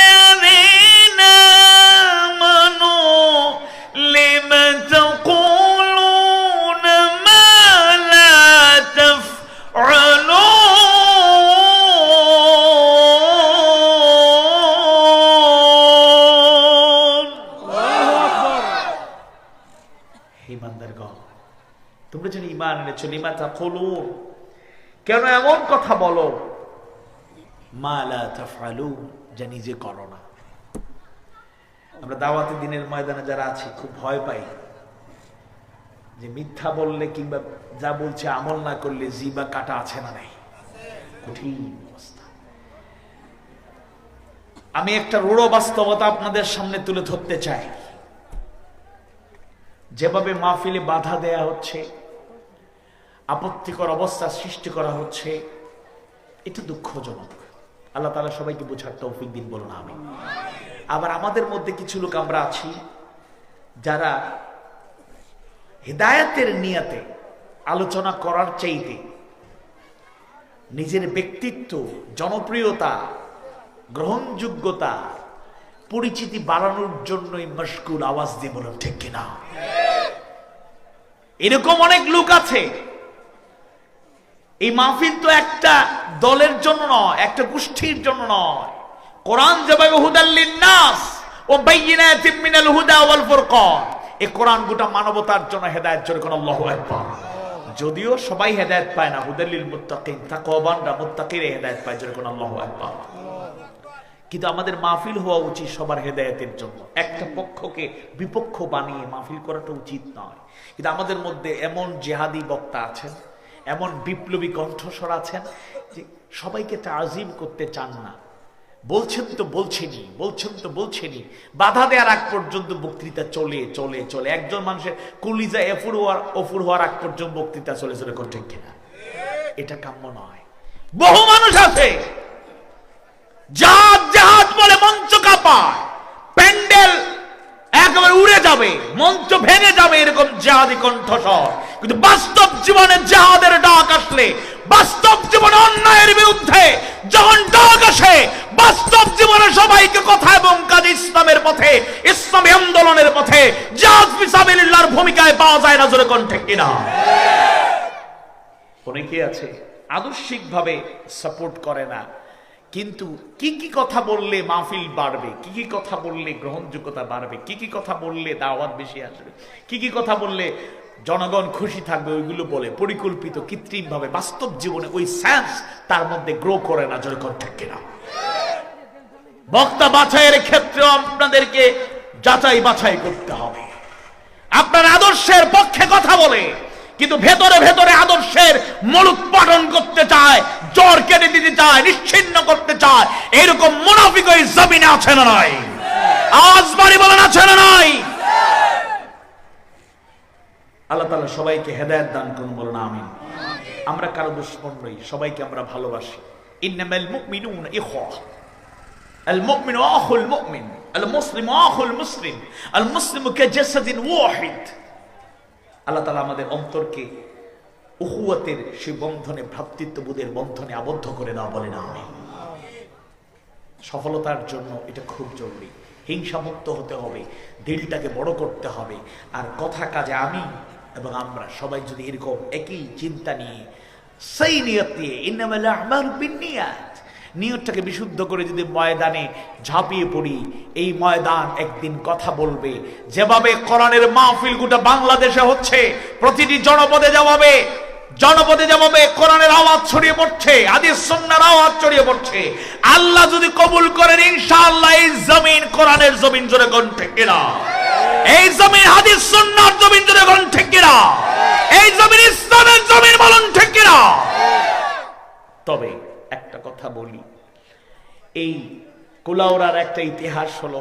আইয়ুহাল্লাযীনা আমানু লিমা তাকুলুনা মা লা তাফআলুন। তোমরা যেন ঈমান এনেছো, লিমা তাকুলুন, কেন এমন কথা বলো, মা লা তাফআলুন, যা নিজে করো না। আমরা দাওয়াতের দিনের ময়দানে যারা আছি খুব ভয় পাই যে মিথ্যা বললে কিংবা যা বলছে আমল না করলে জিবা কাটা আছে না নাই। কঠিন অবস্থা। আমি একটা রূঢ় বাস্তবতা আপনাদের সামনে তুলে ধরতে চাই। যেভাবে মাহফিলে বাধা দেয়া হচ্ছে, আপত্তিকর অবস্থা সৃষ্টি করা হচ্ছে, এটা দুঃখজনক। আল্লাহ তাআলা সবাইকে বোঝার তৌফিক দিন, বলুন আমিন। আবার আমাদের মধ্যে কিছু লোক আমরা আছি যারা হিদায়াতের নিয়তে আলোচনা করার চাইতে নিজের ব্যক্তিত্ব, জনপ্রিয়তা, গ্রহণযোগ্যতা, পরিচিতি বাড়ানোর জন্যই মশগুল। আওয়াজ দিয়ে বলুন ঠিক কিনা? এরকম অনেক লোক আছে। এই মাহফিল তো একটা দলের জন্য নয়, একটা গোষ্ঠীর জন্য নয়। কোরআন যেভাবে হুদাল লিন্নাস ও বাইয়িনাতিন মিনাল হুদা ওয়াল ফুরকান, এই কোরআন গোটা মানবতার জন্য হেদায়েত। জোরে কোন আল্লাহু আকবার। যদিও সবাই হেদায়েত পায় না, হুদাল লিল মুত্তাকিন, তাকওয়াবানরা মুত্তাকিরা হেদায়েত পায়। জোরে কোন আল্লাহু আকবার। কিন্তু আমাদের মাহফিল হওয়া উচিত সবার হেদায়েতের জন্য। একটা পক্ষকে বিপক্ষ বানিয়ে মাহফিল করাটা উচিত নয়। কিন্তু আমাদের মধ্যে এমন জিহাদি বক্তা আছেন, এমন বিপ্লবী কণ্ঠস্বর আছেন যে সবাইকে তাজিম করতে চান না। বলছেন তো বলছেনই, বলছেন তো বলছেনই, বাধা দেওয়ার আগ পর্যন্ত বক্তৃতা চলে চলে চলে। একজন মানুষের কলিজা অফুর হওয়ার আগ পর্যন্ত বক্তৃতা চলে চলে, ঠিক কিনা? এটা কাম্য নয়। বহু মানুষ আছে জাহাজ বলে মঞ্চ কাঁপায়, প্যান্ডেল একেবারে উড়ে যাবে, মঞ্চ ভেঙে যাবে, এরকম জিহাদি কণ্ঠস্বর। কিন্তু বাস্তব জীবনে জিহাদের ডাক আসলে, বাস্তব জীবনে অন্যায়ের বিরুদ্ধে যখন ডাক আসে, বাস্তব জীবনে সবাইকে কথা এবং কাজে ইসলামের পথে, ইসলামী আন্দোলনের পথে জিহাদ ফিসাবিলিল্লাহর ভূমিকায় পাওয়া যায় না। জোরে কোন ঠিক কিনা? অনেকে আছে আদর্শিকভাবে সাপোর্ট করে না, কিন্তু কি কি কথা বললে মাহফিল বাড়বে, কি কি কথা বললে গ্রহণযোগ্যতা বাড়বে, কি কি কথা বললে দাওয়াত বেশি আসবে, কি কি কথা বললে জনগণ খুশি থাকবে, ওইগুলো বলে পরিকল্পিত কৃত্রিম ভাবে। বাস্তব জীবনে ওই সেন্স তার মধ্যে গ্রো করে না। যখন ঠিক কিনা? বক্তা বাছাইয়ের ক্ষেত্রে আপনাদেরকে যাচাই বাছাই করতে হবে। আপনার আদর্শের পক্ষে কথা বলে কিন্তু ভেতরে ভেতরে আদর্শের মূলোৎপাটন করতে চায়, জড় কেটে দিতে চায়, নিশ্চিহ্ন করতে চায়। এরকম মুনাফিক ওই জমিনে আছে না নাই? আওয়াজ বাড়ি বলেন, আছে না নাই? আল্লাহ তাআলা সবাইকে হেদায়েত দান করুন, বলুন আমিন। আমরা কারো দুশমন নই, সবাইকে আমরা ভালোবাসি। ইন্নামাল মুমিনুনা ইখওয়া, আল মুমিনু আখুল মুমিন, আল মুসলিমু আখুল মুসলিম, আল মুসলিমু কাজাসাদিন ওয়াহিদ। আল্লাহ তাআলা আমাদের অন্তরকে উখুয়াতের সেই বন্ধনে, ভ্রাতৃত্ববোধের বন্ধনে আবদ্ধ করে দাও, বলেন আমিন। সফলতার জন্য এটা খুব জরুরি। হিংসামুক্ত হতে হবে, দিলটাকে বড় করতে হবে। আর কথা কাজে আমি এবং আমরা সবাই যদি এরকম একই চিন্তা নিয়ে, সেই নিয়ত নিয়ে, ইন্নামাল আমালু বিন্নিয়াত, নিয়তটাকে বিশুদ্ধ করে যদি ময়দানে ঝাঁপিয়ে পড়ি, এই ময়দান একদিন কথা বলবে। যেভাবে কোরআনের মাহফিল গোটা বাংলাদেশে হচ্ছে, প্রতিটি জনপদে যেভাবে কোরআনের আওয়াজ ছড়িয়ে পড়ছে, হাদিস সুন্নাহর আওয়াজ ছড়িয়ে পড়ছে, আল্লাহ যদি কবুল করেন ইনশাআল্লাহ এই জমিন কোরআনের জমিন, জোরে কোন ঠিক কিনা? এই জমিন হাদিস সুন্নাহর জমিন, জোরে কোন ঠিক কিনা? এই জমিন ইসলামের জমিন, বলুন ঠিক কিনা? তবে একটা কথা বলি, এই কুলাউড়ার একটা ইতিহাস হলো,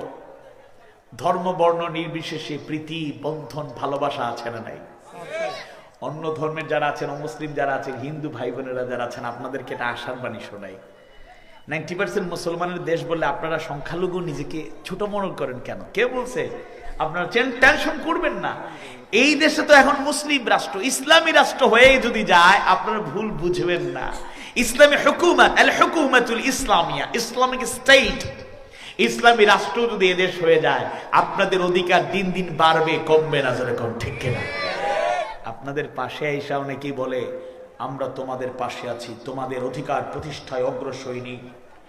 ধর্ম বর্ণ নির্বিশেষে প্রীতি বন্ধন ভালোবাসা আছে না নাই? অন্য ধর্মের যারা আছেন, অমুসলিম যারা আছেন, হিন্দু ভাই বোনেরা যারা আছেন, আপনাদেরকে এটা আশার বাণী শোনাই। 90% মুসলমানের দেশ বললে আপনারা সংখ্যালঘু নিজেকে ছোট মনে করেন কেন? কে বলছে? আপনারা টেনশন করবেন না। এই দেশে তো এখন মুসলিম রাষ্ট্র, ইসলামী রাষ্ট্র হয়ে যদি যায়, আপনারা ভুল বুঝবেন না। ইসলামী হুকুমত, আল হুকুমাতুল ইসলামিয়া, ইসলামিক স্টেট, ইসলামী রাষ্ট্র যদি এদেশ হয়ে যায়, আপনাদের অধিকার দিন দিন বাড়বে, কমবে না, জোরে কোন ঠিক কিনা? আপনাদের পাশে এসে অনেকেই বলে, আমরা তোমাদের পাশে আছি, তোমাদের অধিকার প্রতিষ্ঠায় অগ্রসরী।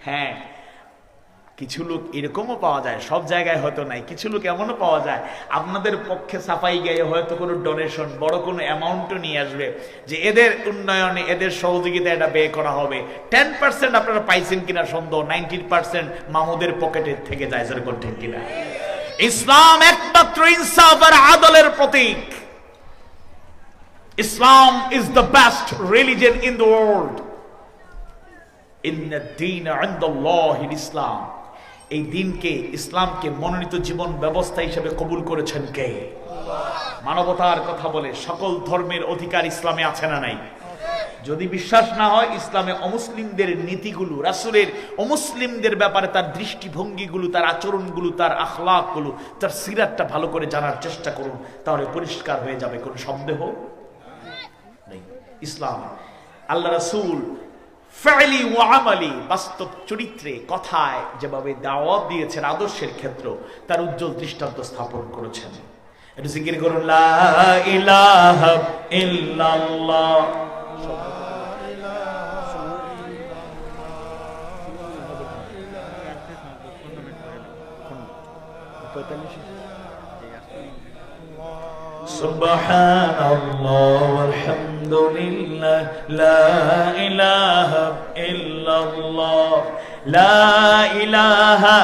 হ্যাঁ, কিছু লোক এরকমও পাওয়া যায়, সব জায়গায় হয়তো নাই, কিছু লোক এমনও পাওয়া যায় আপনাদের পক্ষে সাফাই গায়ে হয়তো কোনো ডোনেশন, বড় কোনো অ্যামাউন্টও নিয়ে আসবে, যে এদের উন্নয়নে, এদের সহযোগিতা এটা ব্যয় করা হবে। 10% আপনারা পাইছেন কিনা সন্দেহ, 90% মামুদের পকেটে থেকে যায়, যেরকম ঠিক কিনা? ইসলাম একমাত্র ইনসাফ আর আদলের প্রতীক। Islam is the best religion in the world. Inna ad-din 'inda Allah al-Islam. এই দিনকে, ইসলামকে মনোনীত জীবন ব্যবস্থা হিসেবে কবুল করেছেন কে? মানবতার কথা বলে সকল ধর্মের অধিকার ইসলামে আছে না নাই? যদি বিশ্বাস না হয়, ইসলামে অমুসলিমদের নীতিগুলো, রাসূলের অমুসলিমদের ব্যাপারে তার দৃষ্টিভঙ্গিগুলো, তার আচরণগুলো, তার আখলাকগুলো, তার সিরাতটা ভালো করে জানার চেষ্টা করুন, তাহলে পরিষ্কার হয়ে যাবে, কোনো সন্দেহ নেই। ইসলাম, আল্লাহ রাসূল ফাইলি ওয়া আমালি, বাস্তব চরিত্রে, কথায় যেভাবে দাওয়াত দিয়েছেন, আদর্শের ক্ষেত্র, তার উজ্জ্বল দৃষ্টান্ত স্থাপন করেছেন। একটু জিকির করুন, লা ইলাহা ইল্লাল্লাহ। সুবহানাল্লাহ ওয়ালহামদুলিল্লাহ, লা ইলাহা ইল্লাল্লাহ, লা ইলাহা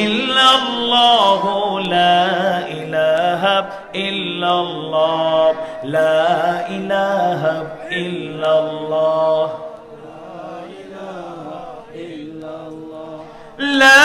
ইল্লাল্লাহ, লা ইলাহা ইল্লাল্লাহ, লা ইলাহা ইল্লাল্লাহ, লা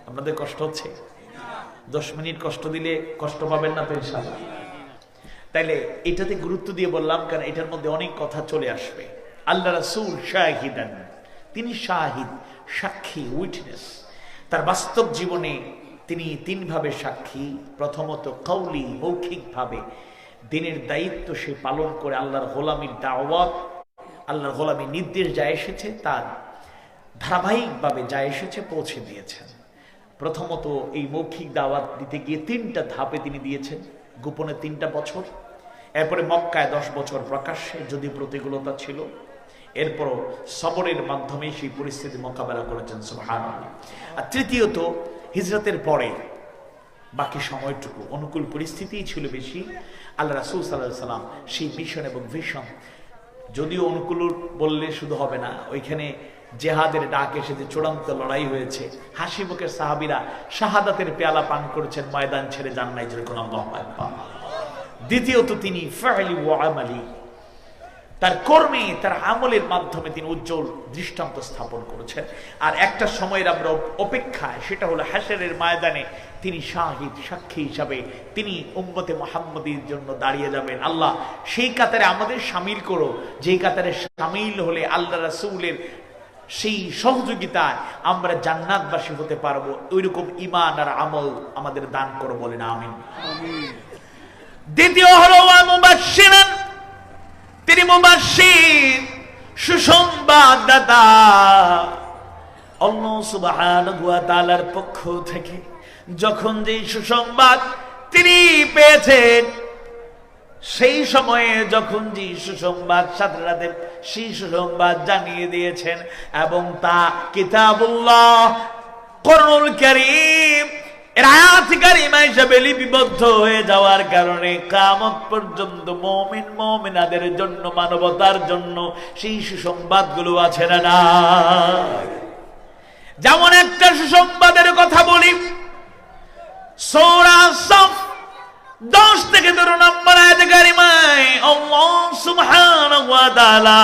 আপনাদের কষ্ট হচ্ছে? 10 মিনিট কষ্ট দিলে কষ্ট পাবেন না তো ইনশাআল্লাহ। তাইলে এটাতে গুরুত্ব দিয়ে বললাম, কারণ এটার মধ্যে অনেক কথা চলে আসবে। আল্লাহ রাসূল শাহিদান, তিনি শাহিদ, সাক্ষী, উইটনেস। তার বাস্তব জীবনে তিনি 3 ভাবে সাক্ষী। প্রথমত কওলি, মৌখিকভাবে দিনের দায়িত্ব সে পালন করে আল্লাহর গোলামীর দাওয়াত, আল্লাহর গোলামীর নির্দেশ যা এসেছে তার ধারাবাহিকভাবে যা এসেছে পৌঁছে দিয়েছেন। প্রথমত এই মৌখিক দাওয়াত দিতে গিয়ে 3টা ধাপে তিনি দিয়েছেন, গোপনে 3টা বছর, এরপরে মক্কায় 10 বছর প্রকাশ্যে, যদি প্রতিকূলতা ছিল, এরপরও সবরের মাধ্যমে সেই পরিস্থিতি মোকাবেলা করেছেন, সুবহানাল্লাহ। আর তৃতীয়ত হিজরতের পরে বাকি সময়টুকু অনুকূল পরিস্থিতিই ছিল বেশি, আল্লাহ রাসূল সাল্লাল্লাহু আলাইহি সাল্লাম সেই মিশন এবং ভিশন, যদিও অনুকূল বললে শুধু হবে না, ওইখানে জেহাদের ডাক এসে যে চূড়ান্ত লড়াই হয়েছে, হাসি মুখের সাহাবীরা শাহাদাতের পেয়ালা পান করেছেন, ময়দান ছেড়ে যান নাই, যেরকম আল্লাহু আকবার। দ্বিতীয়ত তিনি ফা'লি ওয়া আমালি, তার কর্মে তার আমলের মাধ্যমে তিনি উজ্জ্বল দৃষ্টান্ত স্থাপন করেছেন। আর একটা সময়ের আমরা অপেক্ষায়, সেটা হলো হাশরের ময়দানে তিনি শাহিদ সাক্ষী হিসাবে তিনি উম্মতে মুহাম্মদীর জন্য দাঁড়িয়ে যাবেন। আল্লাহ সেই কাতারে আমাদের শামিল করো, যেই কাতারে শামিল হলে আল্লাহ রাসূলের সেই সহযোগিতায় আমরা জান্নাতবাসী হতে পারবো। ওইরকম ঈমান আর আমল আমাদের দান করো, বলেন আমিন। দ্বিতীয় হলো ওয়া মুবাশশিরান, তিনি মুবাশশির, সুসংবাদদাতা। আল্লাহ সুবহানাহু ওয়া তাআলার পক্ষ থেকে যখন যে সুসংবাদ তিনি পেয়েছেন, সেই সময়ে যখন যে সুসংবাদ সাথে সাথে সেই সুসংবাদ জানিয়ে দিয়েছেন, এবং তা কিতাবুল্লাহ কোরআনুল কারীম এর আয়াত কারিমা হিসেবে লিপিবদ্ধ হয়ে যাওয়ার কারণে কিয়ামত পর্যন্ত মুমিন মুমিনাদের জন্য, মানবতার জন্য সেই সুসংবাদগুলো আছে না না। যেমন একটা সুসংবাদের কথা বলি, সূরা সাফ 10 থেকে 13 নম্বর আয়াত কারিমায় আল্লাহ সুবহানাহু ওয়া তাআলা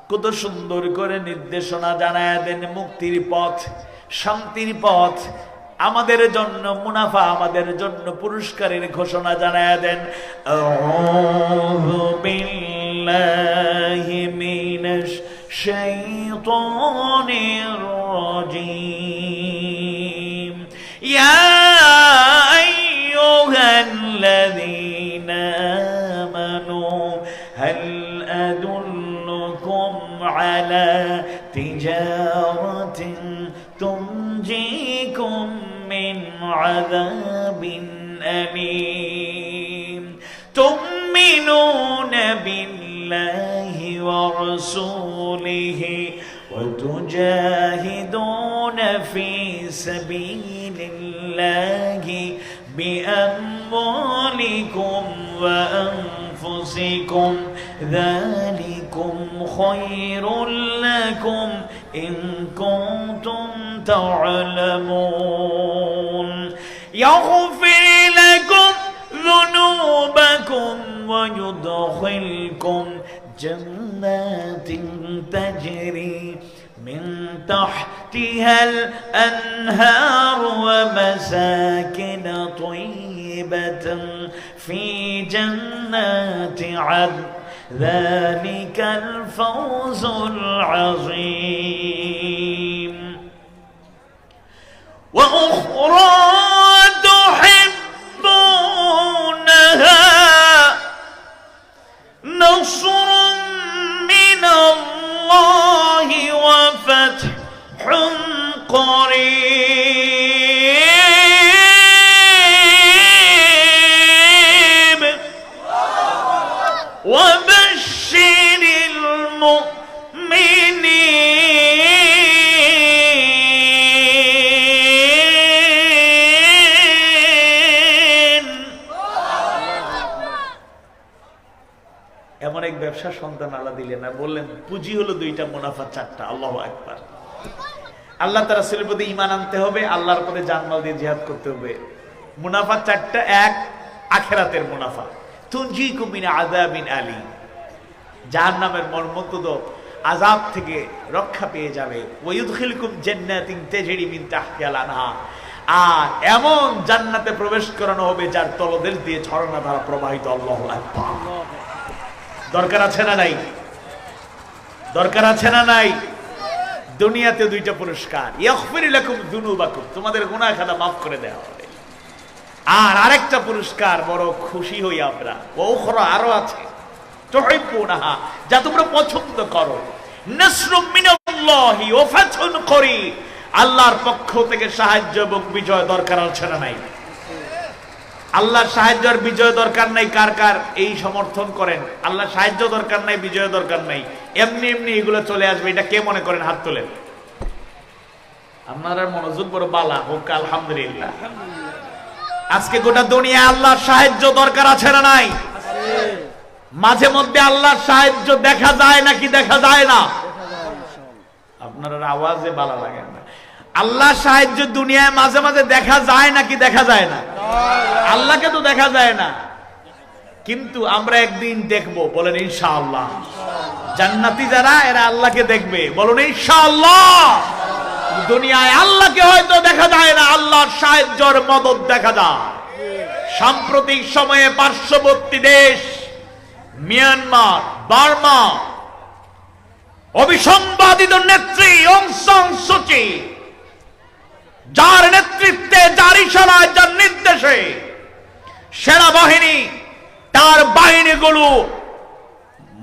কত সুন্দর করে নির্দেশনা জানায় দেন, মুক্তির পথ, শান্তির পথ আমাদের জন্য, মুনাফা আমাদের জন্য, পুরস্কারের ঘোষণা জানায় দেন। আউযু বিল্লাহি মিনাশ শাইতানির রাজীম। ইয়া আইয়ুহাল্লাযীনা আমানু হাল আদুল্লুকুম আলা তিজারাতিন তুনজিকুম মিন আযাবিন আলীম তুমিনুনা বিল্লাহি ওয়া রাসূলিহি ওয়া তুজাহিদুনা ফি সাবিলিল্লাহি বিআমওয়ালিকুম ওয়া আনফুসিকুম যালিকুম খায়রুল লাকুম ইন কুনতুম تعلمون يغفر لكم ذنوبكم ويدخلكم جنات تجري من تحتها الأنهار ومساكن طيبة في جنات عدن ذلك الفوز العظيم وأخرى تحبونها نصر من الله وفتح قريب وبشر المؤمنين এমন এক ব্যবসা সন্তান আল্লাহ দিলেন না, বললেন পুঁজি হলো 2টা, মুনাফা 4টা। আল্লাহু আকবার। আল্লাহ তার রাসূলের প্রতি ঈমান আনতে হবে, আল্লাহর পথে জানমাল দিয়ে জিহাদ করতে হবে। মুনাফা 4টা। 1, আখিরাতের মুনাফা, তুনজিকুম মিন আযাবিন আলীম, জাহান্নামের মর্মন্তুদ আযাব থেকে রক্ষা পেয়ে যাবে। ওয়া ইউদখিলকুম জান্নাতিন তাজরি মিন তাহতিহাল আনহার, আর এমন জান্নাতে প্রবেশ করানো হবে যার তলদেশ দিয়ে ঝর্ণা ধারা প্রবাহিত। আল্লাহু আকবার। দরকার আছে না নাই? দরকার আছে না নাই? দুনিয়াতে 2টা পুরস্কার, ইয়াগফির লাকুম যুনুবাকুম, তোমাদের গুনাহ খাতা মাফ করে দেওয়া হবে। আর আরেকটা পুরস্কার, বড় খুশি হই আমরা, ও উখরা, আরো আছে, তুহিব্বুনাহা, যা তোমরা পছন্দ করো, নাসরুম মিনাল্লাহি ওয়া ফাতহুন করিব, আল্লাহর পক্ষ থেকে সাহায্য এবং বিজয় দরকার আছে না নাই? আল্লাহর সাহায্য আর বিজয় দরকার নাই। কার কার এই সমর্থন করেন? আল্লাহর সাহায্য দরকার নাই, বিজয় দরকার নাই, এমনি এমনি এগুলো চলে আসবে, এটা কে মনে করেন? হাত তোলেন। আপনারা মনোযোগ বড় বালা হোক, আলহামদুলিল্লাহ। আজকে গোটা দুনিয়া আল্লাহর সাহায্য দরকার আছে না নাই? মাঝে মধ্যে আল্লাহর সাহায্য দেখা যায় নাকি দেখা যায় না? আপনার আওয়াজে ভালো লাগে না। আল্লাহর সাহায্য দুনিয়ায় মাঝে মাঝে দেখা যায় নাকি দেখা যায় না? আল্লাহকে তো দেখা যায় না, কিন্তু আমরা একদিন দেখবো। বলেন ইনশাআল্লাহ। জান্নাতি যারা এরা আল্লাহকে দেখবে, বলুন ইনশাআল্লাহ। দুনিয়ায় আল্লাহকে হয়তো দেখা যায় না, আল্লাহর সাহায্যের মদদ দেখা যায়। সাম্প্রতিক সময়ে পার্শ্ববর্তী দেশ মিয়ানমার, বার্মা, অবিসংবাদিত নেত্রী অং সান সুচি, যার নেতৃত্বে, যার ইশারায়, যার নির্দেশে সেনাবাহিনী তার বাহিনীগুলো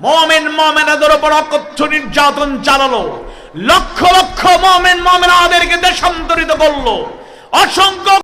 মুমিনের উপর অকথ্য নির্যাতন চালালো, লক্ষ লক্ষ মুমিনাদেরকে দেশান্তরিত করলো, অসংখ্য